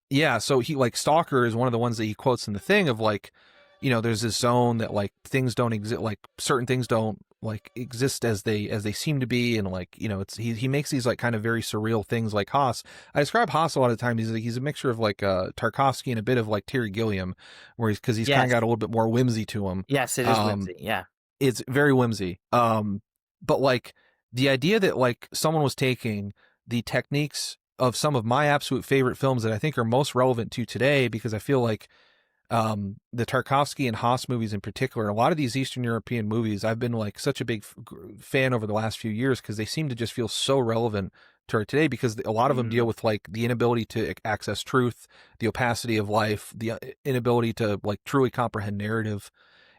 yeah. So he like Stalker is one of the ones that he quotes in the thing of like, there's this zone that like things don't exist, like certain things don't like exist as they seem to be. And like, it's, he makes these like kind of very surreal things like Haas. I describe Haas a lot of the time. He's a mixture of like Tarkovsky and a bit of like Terry Gilliam, where cause he's kind of Yes. got a little bit more whimsy to him. Yes, it is whimsy. Yeah. It's very whimsy. But like the idea that like someone was taking the techniques of some of my absolute favorite films that I think are most relevant to today, because I feel like the Tarkovsky and Haas movies in particular, and a lot of these Eastern European movies, I've been like such a big fan over the last few years because they seem to just feel so relevant to our today, because a lot of them deal Mm. with like the inability to access truth, the opacity of life, the inability to like truly comprehend narrative.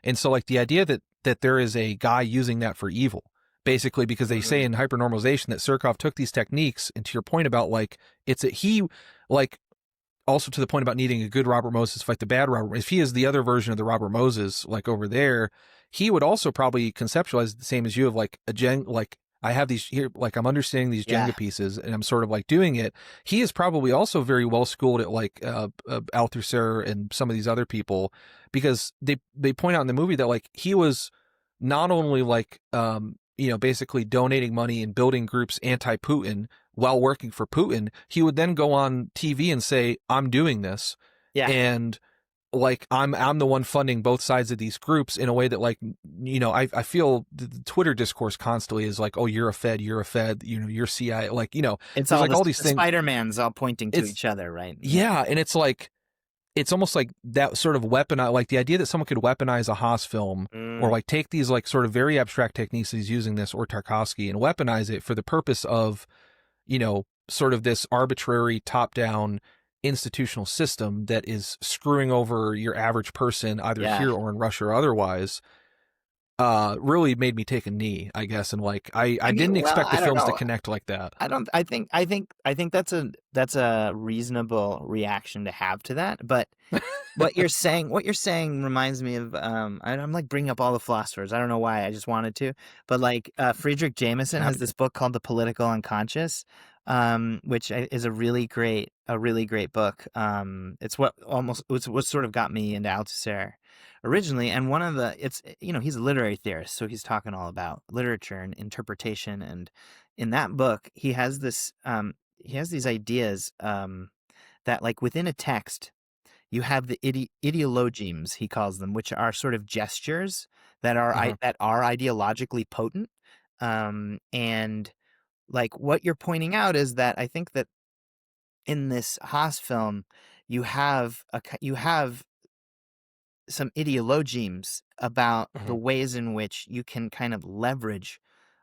And so like the idea that there is a guy using that for evil, basically, because they say Mhm. in hypernormalization that Surkov took these techniques, and to your point about like he like also to the point about needing a good Robert Moses to fight the bad Robert. If he is the other version of the Robert Moses, like over there, he would also probably conceptualize the same as you of like like I have these here, like I'm understanding these Yeah. Jenga pieces and I'm sort of like doing it. He is probably also very well schooled at like Althusser and some of these other people, because they point out in the movie that like he was not only like basically donating money and building groups anti-Putin while working for Putin, he would then go on TV and say, I'm doing this. Yeah. And like I'm the one funding both sides of these groups in a way that like I feel the Twitter discourse constantly is like, oh, you're a Fed, you're CIA, like It's there's all like the all these things. Spider-Man's all pointing to It's each other, right? yeah, and it's like it's almost like that sort of weaponize, like the idea that someone could weaponize a Haas film or Mm. like take these like sort of very abstract techniques he's using this or Tarkovsky and weaponize it for the purpose of sort of this arbitrary top-down institutional system that is screwing over your average person either Yeah. here or in Russia or otherwise, really made me take a knee, I guess. And like I I mean, didn't well, expect the I don't films to know. connect like that. I think that's a reasonable reaction to have to that. But what you're saying reminds me of I'm like bringing up all the philosophers. I don't know why, I just wanted to. But like Friedrich Jameson has Happy this to. book called The Political Unconscious, which is a really great book. It's what sort of got me into Althusser originally. And one of the it's he's a literary theorist, so he's talking all about literature and interpretation. And in that book, he has these ideas that like within a text you have the ideologies, he calls them, which are sort of gestures that are Mhm, that are ideologically potent. And like what you're pointing out is that I think that in this Haas film, you have some ideologies about the mhm, ways in which you can kind of leverage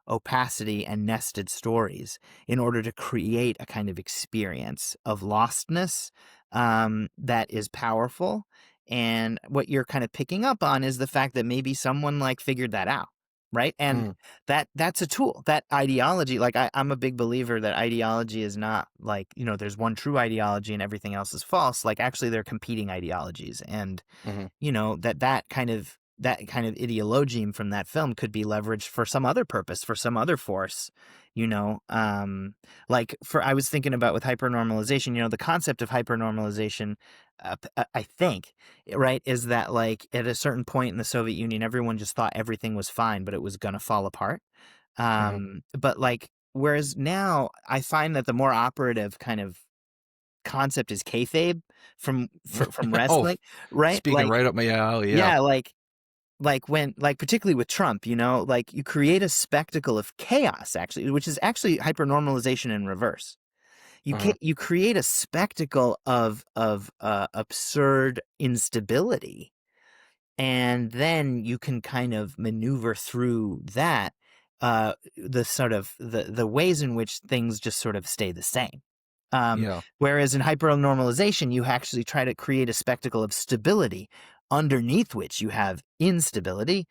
opacity and nested stories in order to create a kind of experience of lostness that is powerful. And what you're kind of picking up on is the fact that maybe someone like figured that out, right? And mm, that's a tool. That ideology, like I'm a big believer that ideology is not like there's one true ideology and everything else is false. Like actually, they're competing ideologies. And mhm, that kind of ideology from that film could be leveraged for some other purpose, for some other force, you know. Like I was thinking about with hypernormalization, the concept of hypernormalization, I think, right, is that like at a certain point in the Soviet Union, everyone just thought everything was fine, but it was gonna fall apart. mhm. But like, whereas now I find that the more operative kind of concept is kayfabe from Oh, wrestling, right? speaking right up my alley, yeah. Yeah, like particularly with Trump, like you create a spectacle of chaos actually, which is actually hypernormalization in reverse. Uh-huh. You create a spectacle of absurd instability, and then you can kind of maneuver through that, the sort of the ways in which things just sort of stay the same. Yeah. Whereas in hypernormalization, you actually try to create a spectacle of stability underneath which you have instability.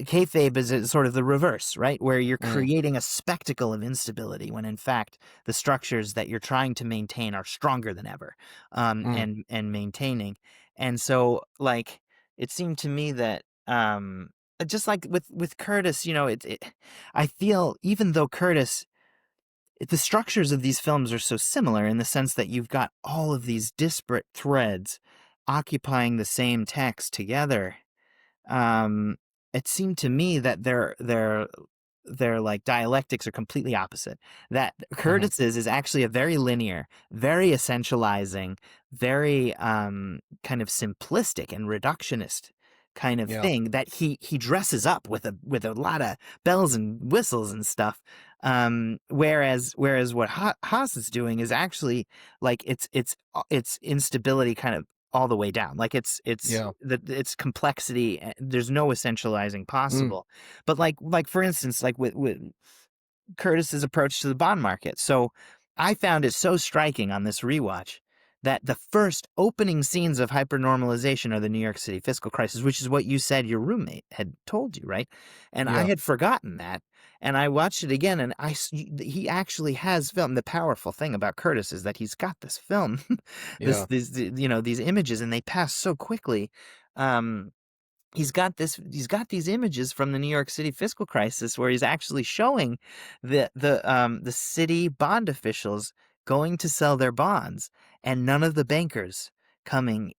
Kayfabe is sort of the reverse, right? Where you're Mm, creating a spectacle of instability when in fact the structures that you're trying to maintain are stronger than ever, mm, and maintaining. And so, like, it seemed to me that just like with Curtis, I feel even though Curtis, the structures of these films are so similar in the sense that you've got all of these disparate threads occupying the same text together. um, it seemed to me that their like dialectics are completely opposite. That mhm. Curtis's is actually a very linear, very essentializing, very kind of simplistic and reductionist kind of Yeah. thing that he dresses up with a lot of bells and whistles and stuff. Whereas what Haas is doing is actually like it's instability kind of all the way down. Like Yeah. it's complexity. There's no essentializing Mm, possible. But like for instance, like with Curtis's approach to the bond market. So I found it so striking on this rewatch that the first opening scenes of hypernormalization are the New York City fiscal crisis, which is what you said your roommate had told you, right? And I yeah. had forgotten that. And I watched it again, and he actually has film. The powerful thing about Curtis is that he's got this film, Yeah. these images, and they pass so quickly. Um, he's got these images from the New York City fiscal crisis where he's actually showing the city bond officials going to sell their bonds and none of the bankers coming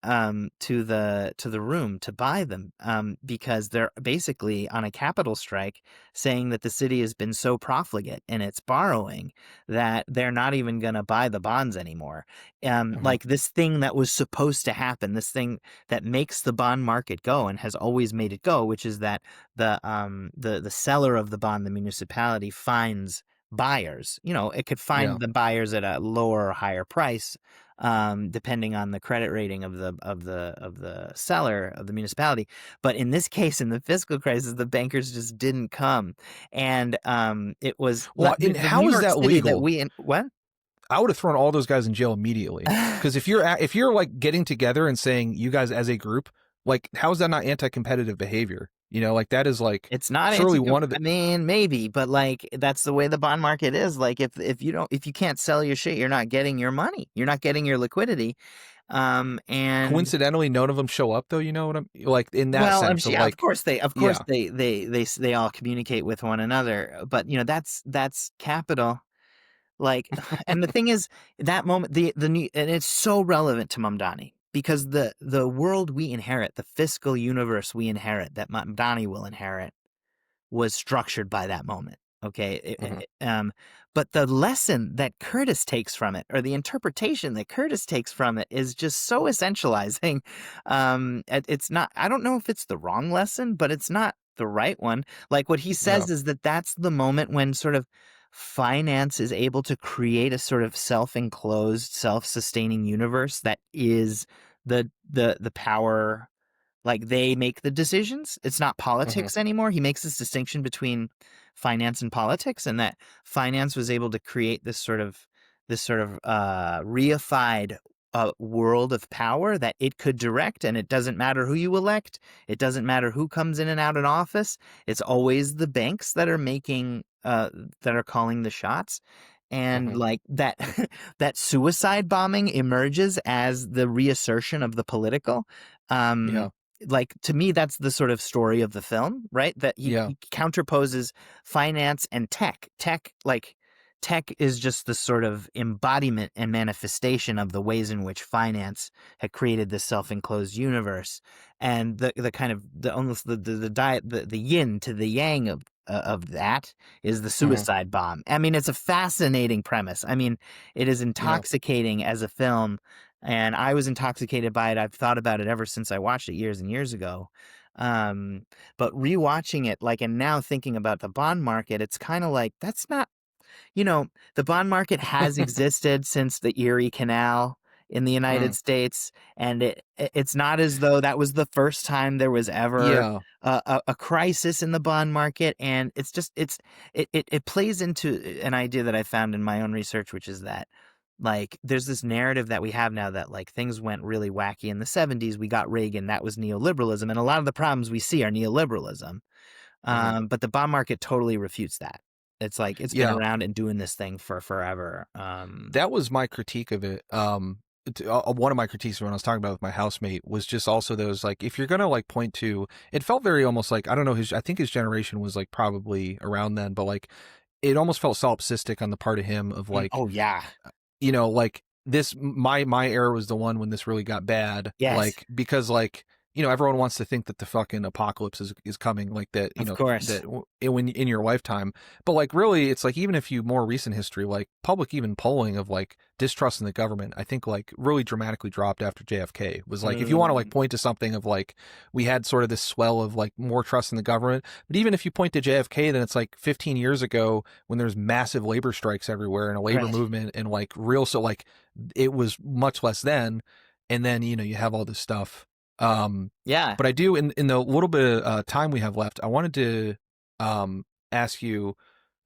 to the room to buy them because they're basically on a capital strike saying that the city has been so profligate in its borrowing that they're not even going to buy the bonds anymore. Mhm. Like this thing that was supposed to happen, this thing that makes the bond market go and has always made it go, which is that the seller of the bond, the municipality, finds buyers. You know, it could Yeah. find the buyers at a lower or higher price, depending on the credit rating of the seller of the municipality. But in this case, in the fiscal crisis, the bankers just didn't come, and it was Well, and the New how is York that City that legal? we in what. I would have thrown all those guys in jail immediately. Because if you're like getting together and saying you guys as a group, like how is that not anti-competitive behavior? You know, like that is like It's not surely anti. one of the. I mean, maybe, but like that's the way the bond market is. Like if you can't sell your shit, you're not getting your money. You're not getting your liquidity. And Coincidentally, none of them show up though. You know what I'm like in that well, sense of yeah, of like, course yeah, they all communicate with one another. But you know that's capital. Like, and the thing is, that moment, the new, and it's so relevant to Mamdani because the world we inherit, the fiscal universe we inherit, that Mamdani will inherit, was structured by that moment. Okay. hmm But the lesson that Curtis takes from it, or the interpretation that Curtis takes from it, is just so essentializing. It's not, I don't know if it's the wrong lesson, but it's not the right one. Like what he yeah, says is that that's the moment when sort of finance is able to create a sort of self-enclosed, self-sustaining universe that is the power, like they make the decisions. It's not hmm politics anymore. He makes this distinction between finance and politics, and that finance was able to create this sort of reified world of power that it could direct, and it doesn't matter who you elect. It doesn't matter who comes in and out of office. It's always the banks that are making that are calling the shots. And hmm like that that suicide bombing emerges as the reassertion of the political. yeah, Like to me that's the sort of story of the film, right? That yeah, he counterposes finance and tech. Like tech is just the sort of embodiment and manifestation of the ways in which finance had created this self-enclosed universe, and the kind of the almost the diet, the yin to the yang of that is the hmm suicide bomb. I mean, it's a fascinating premise. I mean, it is yeah. intoxicating as a film, and I was intoxicated by it. I've thought about it ever since I watched it years and years ago. Um, but rewatching it, like, and now thinking about the bond market, it's kind of like that's not, the bond market has existed since the Erie Canal in the United Mm, States, and it's not as though that was the first time there was ever yeah, a crisis in the bond market. And it's just it plays into an idea that I found in my own research, which is that like there's this narrative that we have now that like things went really wacky in the 70s. We got Reagan, that was neoliberalism, and a lot of the problems we see are neoliberalism. hmm But the bond market totally refutes that. It's like it's been yeah. around and doing this thing for forever. That was my critique of it. One of my critiques when I was talking about it with my housemate was just also those like if you're gonna like point to, it felt very almost like I don't know I think his generation was like probably around then, but like it almost felt solipsistic on the part of him of like Oh yeah, like this my era was the one when this really got bad, yes, like because like everyone wants to think that the fucking apocalypse is coming, like that of course, when in your lifetime, but like really it's like even if you more recent history, like public even polling of like distrust in the government, I think like really dramatically dropped after JFK. Was like if you want to like mm, point to something of like we had sort of this swell of like more trust in the government, but even if you point to JFK, then it's like 15 years ago when there's massive labor strikes everywhere and a labor right, movement and like real, so like it was much less then, and then you have all this stuff. yeah, But I do in the little bit of time we have left, I wanted to ask you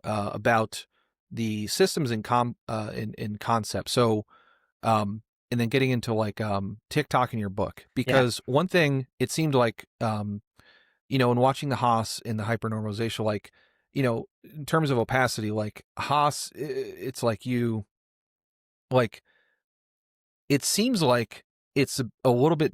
about the systems in concept. So and then getting into like TikTok in your book, yeah, because one thing it seemed like in watching the Haas in the hypernormalization, like in terms of opacity, like Haas, it's like you like it seems like it's a little bit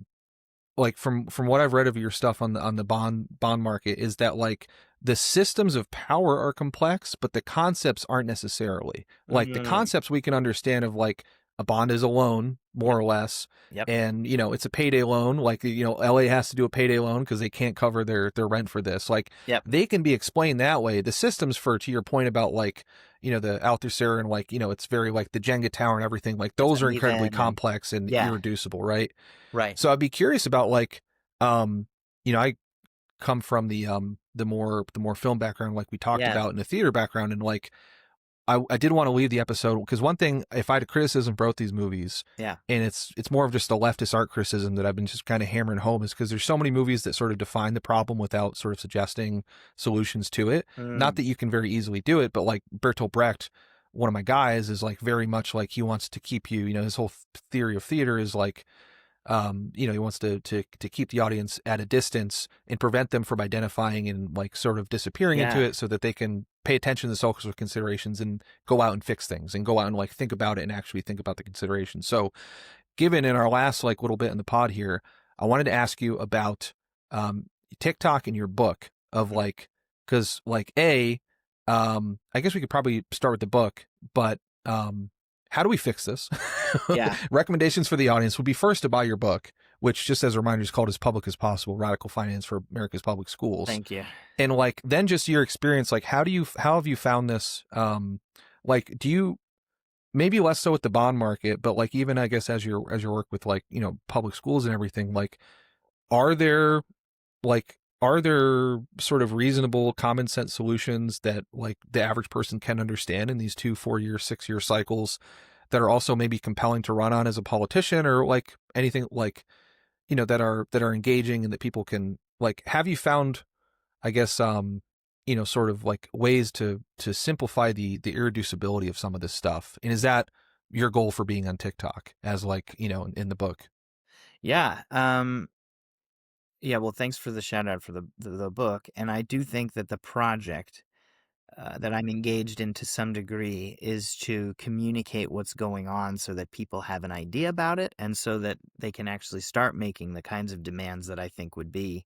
like from what I've read of your stuff on the bond market is that like the systems of power are complex, but the concepts aren't necessarily. Like the Mm, concepts we can understand of like a bond is a loan, more yep. or less. Yep. And, you know, it's a payday loan. Like, you know, LA has to do a payday loan because they can't cover their rent for this. Like Yep. they can be explained that way. The systems for, to your point about like, you know, the Althusser and like, you know, it's very like the Jenga tower and everything. Like It's those are incredibly uneven and complex and yeah. irreducible, right? Right. So I'd be curious about like, you know, I come from the more film background, like we talked Yeah. about, in the theater background, and like I did want to leave the episode because one thing, if I had a criticism for both these movies, Yeah. and it's more of just a leftist art criticism that I've been just kind of hammering home, is because there's so many movies that sort of define the problem without sort of suggesting solutions to it. Not Mm, that you can very easily do it, but like Bertolt Brecht, one of my guys, is like very much like he wants to keep you, you know, his whole theory of theater is like you know, he wants to keep the audience at a distance and prevent them from identifying and like sort of disappearing into yeah. it so that they can pay attention to the social considerations and go out and fix things and go out and like think about it and actually think about the considerations. So given in our last like little bit in the pod here, I wanted to ask you about TikTok and your book of Mhm. like, because like I guess we could probably start with the book, but how do we fix this? Yeah. Recommendations for the audience would be first to buy your book, which just as a reminder is called As Public as Possible: Radical Finance for America's Public Schools. Thank you. And like then just your experience, like how have you found this? Like do you, maybe less so with the bond market, but like even I guess as your work with like, you know, public schools and everything, like are there are there sort of reasonable common sense solutions that like the average person can understand in these 2 4 year 6 year cycles that are also maybe compelling to run on as a politician, or like anything like, you know, that are engaging and that people can like, have you found, I guess, you know, sort of like ways to simplify the irreducibility of some of this stuff? And is that your goal for being on TikTok, as like, you know, in the book? Yeah. Yeah. Well, thanks for the shout out for the book. And I do think that the project that I'm engaged in to some degree is to communicate what's going on so that people have an idea about it and so that they can actually start making the kinds of demands that I think would be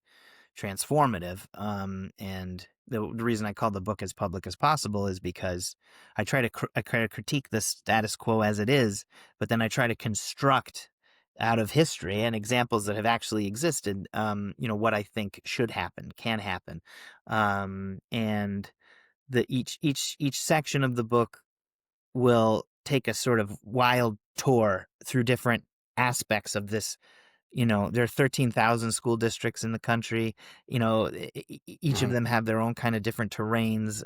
transformative. And the reason I call the book As Public as Possible is because I try to critique the status quo as it is, but then I try to construct out of history and examples that have actually existed, you know, what I think should happen, can happen. And the each section of the book will take a sort of wild tour through different aspects of this. You know, there are 13,000 school districts in the country. You know, each of Mhm. them have their own kind of different terrains.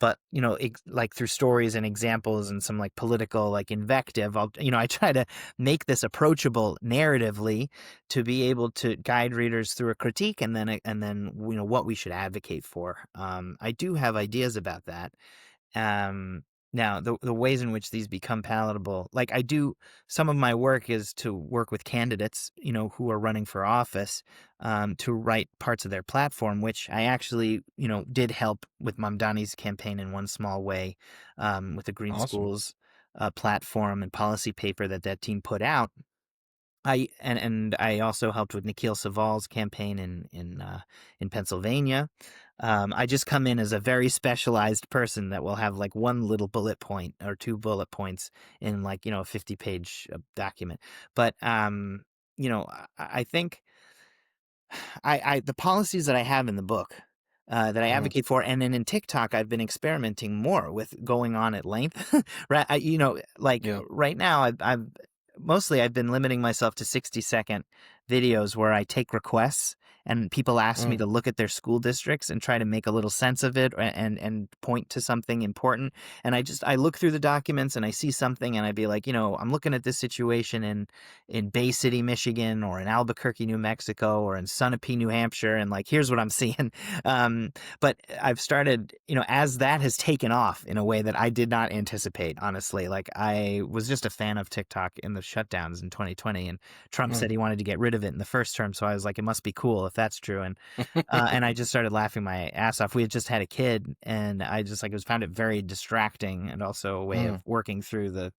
But you know, like through stories and examples and some like political like invective, I try to make this approachable narratively to be able to guide readers through a critique and then you know what we should advocate for. I do have ideas about that. Um, Now, the ways in which these become palatable, like I do, some of my work is to work with candidates, you know, who are running for office, to write parts of their platform, which I actually, you know, did help with Mamdani's campaign in one small way, with the Green Awesome. Schools platform and policy paper that team put out. And I also helped with Nikhil Saval's campaign in Pennsylvania. I just come in as a very specialized person that will have like one little bullet point or two bullet points in like, you know, a 50-page document. But you know, I think the policies that I have in the book that I Mhm. advocate for, and then in TikTok, I've been experimenting more with going on at length. Right, you know, like Yeah. right now, I've been limiting myself to 60-second videos where I take requests and people ask me Mm. to look at their school districts and try to make a little sense of it and point to something important. And I look through the documents and I see something and I'd be like, you know, I'm looking at this situation in Bay City, Michigan, or in Albuquerque, New Mexico, or in Sunapee, New Hampshire, and like here's what I'm seeing. But I've started, you know, as that has taken off in a way that I did not anticipate, honestly. Like I was just a fan of TikTok in the shutdowns in 2020, and Trump Mm. said he wanted to get rid of it in the first term, so I was like, it must be cool that's true. And I just started laughing my ass off. We had just had a kid, and I just found it very distracting, and also a way of working through the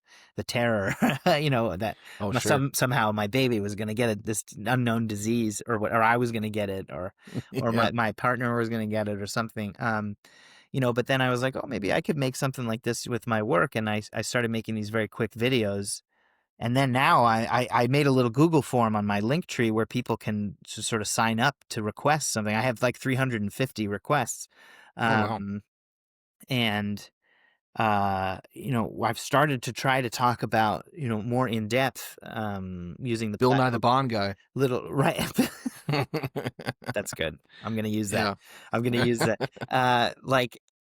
terror, that Oh, sure. somehow my baby was going to get this unknown disease, or I was going to get it, or Yeah. my partner was going to get it, or something. But then I was like, oh, maybe I could make something like this with my work, and I started making these very quick videos. And then now I made a little Google form on my link tree where people can just sort of sign up to request something. I have like 350 requests. Oh, wow. Um, and, I've started to try to talk about, more in depth, using the Bill Nye the Bond guy. right. That's good. I'm going to use that. Yeah. I'm going to use that.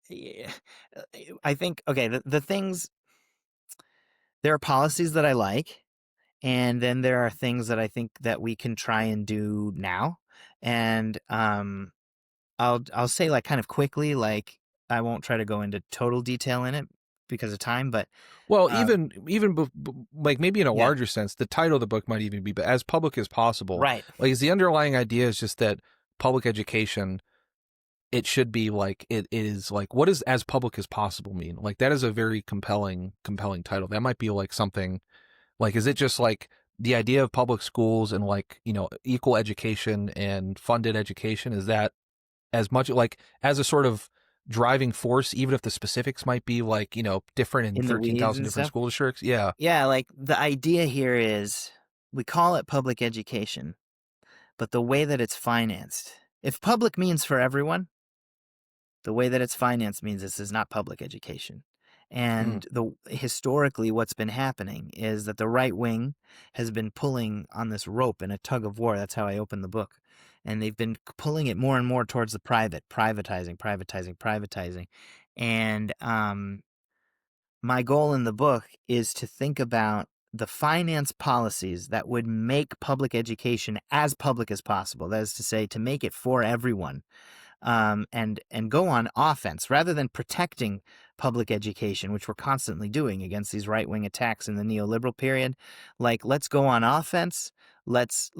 Yeah, I think, okay, the things, there are policies that I like. And then there are things that I think that we can try and do now. And I'll say, like, kind of quickly, like, I won't try to go into total detail in it because of time, but Well, uh, like maybe in a yeah, larger sense, the title of the book might even be but as public as possible. right. Like, is the underlying idea is just that public education, it should be like it is like, what does as public as possible mean? Like, that is a very compelling title. That might be like something like, is it just like the idea of public schools and like, equal education and funded education? Is that as much like as a sort of driving force, even if the specifics might be like, different in In the weeds 13,000 and different stuff. school districts? Yeah. Yeah, like, the idea here is we call it public education, but the way that it's financed, if public means for everyone, the way that it's financed means this is not public education. Mm, And historically, what's been happening is that the right wing has been pulling on this rope in a tug of war. That's how I opened the book. And they've been pulling it more and more towards the privatizing, privatizing, privatizing. And my goal in the book is to think about the finance policies that would make public education as public as possible. That is to say, to make it for everyone, and go on offense rather than protecting public education, which we're constantly doing against these right-wing attacks in the neoliberal period. Like, let's go on offense. Let's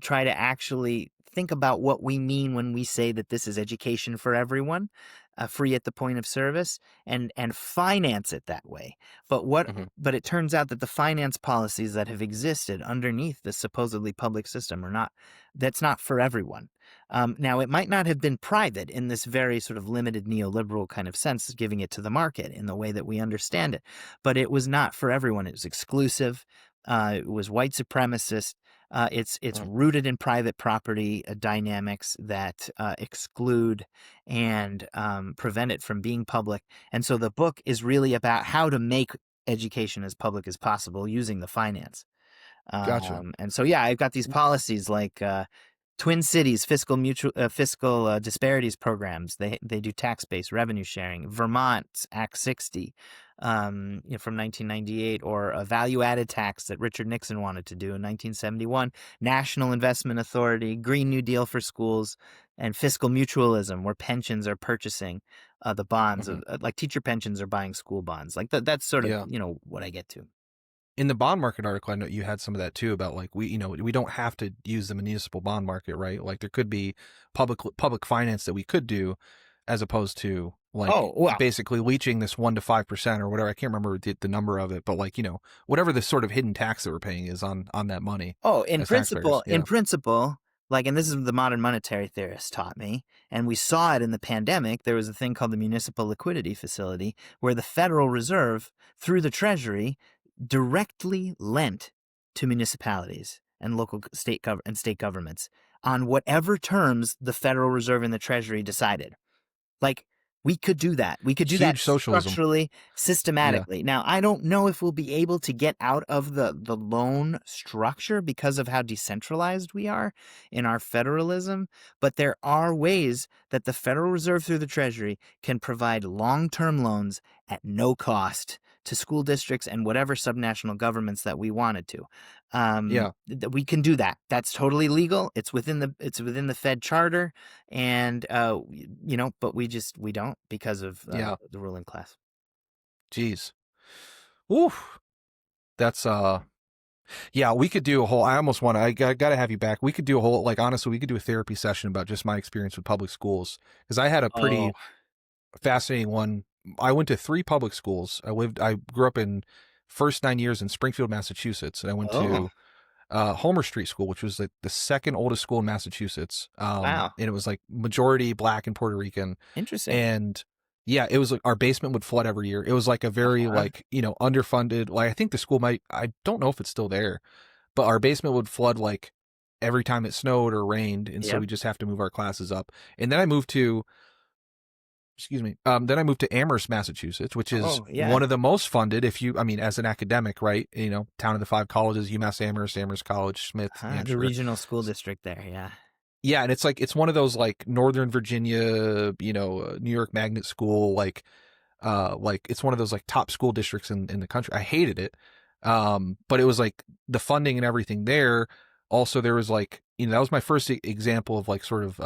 try to actually think about what we mean when we say that this is education for everyone, free at the point of service, and finance it that way. hmm But it turns out that the finance policies that have existed underneath this supposedly public system are not. That's not for everyone. Now, it might not have been private in this very sort of limited neoliberal kind of sense, giving it to the market in the way that we understand it, but it was not for everyone. It was exclusive. It was white supremacist. It's rooted in private property dynamics that exclude and prevent it from being public. And so the book is really about how to make education as public as possible using the finance. Gotcha. And so, yeah, I've got these policies like Twin Cities fiscal disparities programs. They do tax-based revenue sharing. Vermont's Act 60 from 1998, or a value-added tax that Richard Nixon wanted to do in 1971. National Investment Authority, Green New Deal for schools, and fiscal mutualism, where pensions are purchasing the bonds, hmm like teacher pensions are buying school bonds. Like that's sort of Yeah. what I get to. In the bond market article, I know you had some of that too about like we don't have to use the municipal bond market, right? Like there could be public finance that we could do as opposed to like Oh, well. basically leeching this 1 to 5% or whatever. I can't remember the number of it, but like, whatever the sort of hidden tax that we're paying is on that money Oh, as taxpayers. in Yeah. principle, like, and this is what the modern monetary theorists taught me, and we saw it in the pandemic. There was a thing called the Municipal Liquidity Facility, where the Federal Reserve, through the Treasury, directly lent to municipalities and local state governments on whatever terms the Federal Reserve and the Treasury decided. Like, we could do that. We could do that Huge socialism. structurally, Yeah. systematically. Now, I don't know if we'll be able to get out of the loan structure because of how decentralized we are in our federalism, but there are ways that the Federal Reserve through the Treasury can provide long-term loans at no cost to school districts and whatever subnational governments that we wanted to. Yeah. We can do that. That's totally legal. It's within the Fed charter, and but we don't because of Yeah. the ruling class. Jeez. Oof. That's Yeah, we could do a whole, I almost want to, I got to have you back. We could do a whole, like, honestly, we could do a therapy session about just my experience with public schools. Because I had a Oh, pretty fascinating one. I went to 3 public schools. I grew up in first 9 years in Springfield, Massachusetts. And I went oh, to Homer Street School, which was like the second oldest school in Massachusetts. wow. And it was like majority Black and Puerto Rican. Interesting. And yeah, it was like our basement would flood every year. It was like a very Uh-huh. like, underfunded, like I think the school I don't know if it's still there, but our basement would flood like every time it snowed or rained. And so Yep. we just have to move our classes up. And then I moved to, excuse me, then I moved to Amherst, Massachusetts, which is Oh, yeah. one of the most funded as an academic, right? Town of the 5 colleges, UMass Amherst, Amherst College, Smith, The Hampshire. regional school district there. Yeah. Yeah, and it's one of those like Northern Virginia, New York magnet school, like it's one of those like top school districts in the country. I hated it. But it was like the funding and everything there. Also, there was like, that was my first example of like sort of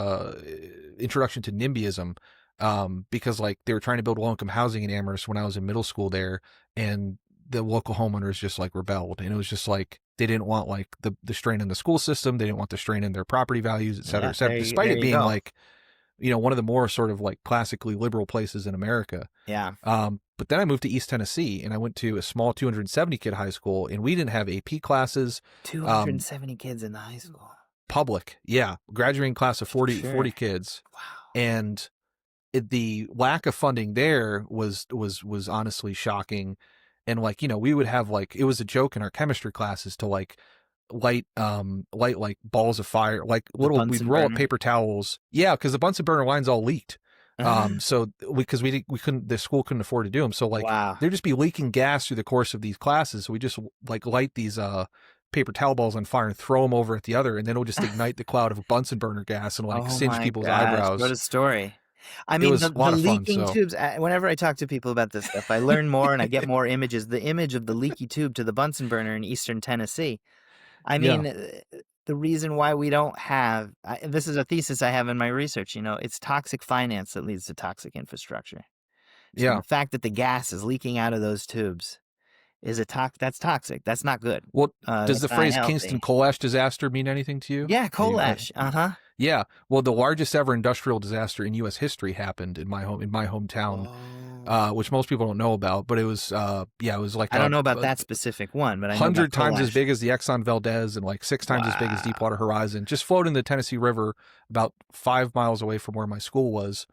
introduction to NIMBYism. Because like they were trying to build low income housing in Amherst when I was in middle school there, and the local homeowners just like rebelled, and it was just like they didn't want like the strain in the school system, they didn't want the strain in their property values, et cetera, Yeah. et cetera, despite There it you being go. like one of the more sort of like classically liberal places in America. Yeah. But then I moved to East Tennessee, and I went to a small 270 kid high school, and we didn't have AP classes. 270 kids in the high school. Public, yeah, graduating class of 40 Sure. kids, Wow. and the lack of funding there was honestly shocking. And like, we would have like, it was a joke in our chemistry classes to like light like balls of fire, like The we'd Bunsen roll up burner. paper towels. Yeah, because the Bunsen burner lines all leaked. So because we couldn't, the school couldn't afford to do them. So like Wow. there'd just be leaking gas through the course of these classes. So we just like light these paper towel balls on fire and throw them over at the other, and then it'll just ignite the cloud of Bunsen burner gas and like Oh singe my people's gosh, eyebrows. what a story. I It mean, was the a lot of fun. leaking So tubes, whenever I talk to people about this stuff, I learn more and I get more images. The image of the leaky tube to the Bunsen burner in eastern Tennessee. I yeah, mean, the reason why we don't have, this is a thesis I have in my research, it's toxic finance that leads to toxic infrastructure. So yeah. the fact that the gas is leaking out of those tubes is that's toxic. That's not good. Well, does the That's not phrase healthy. Kingston coal ash disaster mean anything to you? Yeah, coal ash. Uh-huh. Yeah. Well, the largest ever industrial disaster in U.S. history happened in my hometown, Oh. which most people don't know about. But it was, it was like I don't know about that specific one, but I know about 100 times coal as ash. big as the Exxon Valdez and like 6 times as big as Wow. Deepwater Horizon. Just flowed in the Tennessee River about 5 miles away from where my school was.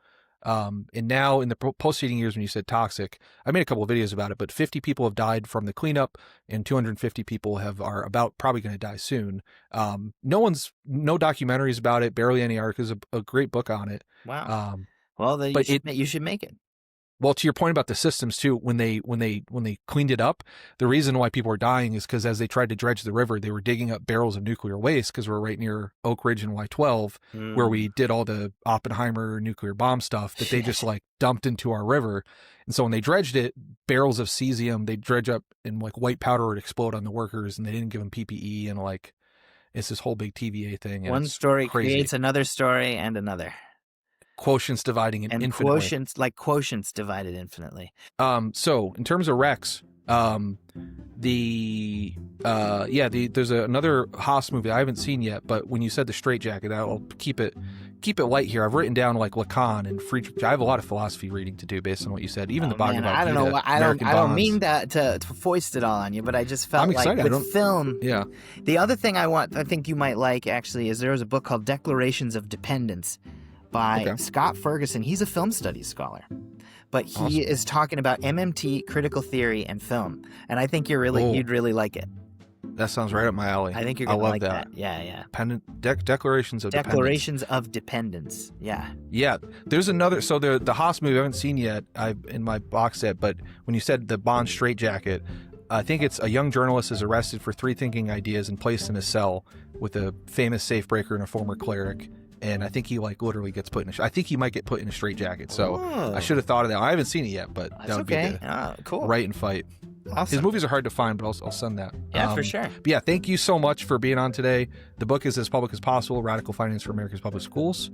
And now in the preceding years, when you said toxic, I made a couple of videos about it, but 50 people have died from the cleanup, and 250 people are about probably going to die soon. No documentaries about it, barely any articles, a great book on it. Wow. Well, then you should make it. Well, to your point about the systems too, when they cleaned it up, the reason why people are dying is because as they tried to dredge the river, they were digging up barrels of nuclear waste, because we're right near Oak Ridge and Y12, where we did all the Oppenheimer nuclear bomb stuff that they just like dumped into our river. And so when they dredged it, barrels of cesium, they dredge up and like white powder would explode on the workers, and they didn't give them PPE, and like it's this whole big TVA thing. And One story crazy. creates another story and another. Quotients dividing infinitely. Quotients divided infinitely. So in terms of Rex, there's another Haas movie I haven't seen yet, but when you said the straitjacket, I'll keep it light here. I've written down like Lacan and Friedrich. I have a lot of philosophy reading to do based on what you said. Even the Bhagavad Gita. I don't know. I American don't Bonds. mean to foist it all on you, but I just felt I'm like excited. with film. Yeah. The other thing I think you might like actually is there was a book called Declarations of Dependence by Scott Ferguson. He's a film studies scholar, but he is talking about MMT, critical theory, and film. And I think you'd really like it. That sounds right up my alley. I think you're gonna like that. Yeah. Declarations of Declarations of Dependence. Yeah. Yeah. There's another. So the Haas movie I haven't seen yet. In my box set. But when you said the Bond straitjacket, I think it's a young journalist is arrested for 3 thinking ideas and placed in a cell with a famous safe breaker and a former cleric. And I think he like literally gets put in I think he might get put in a straitjacket. So I should have thought of that. I haven't seen it yet, but that would be the cool. right and fight. Awesome. His movies are hard to find, but I'll send that. Yeah, for sure. But yeah, thank you so much for being on today. The book is As Public as Possible, Radical Finance for America's Public Schools.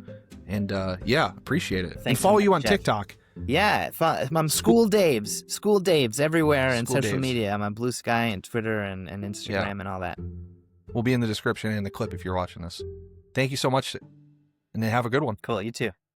And appreciate it. Thanks and so follow much, you on Jeff. TikTok. Yeah, I'm School Daves everywhere and School social Daves. media. I'm on Blue Sky and Twitter and Instagram and all that. We'll be in the description and the clip if you're watching this. Thank you so much, and have a good one. Cool, you too.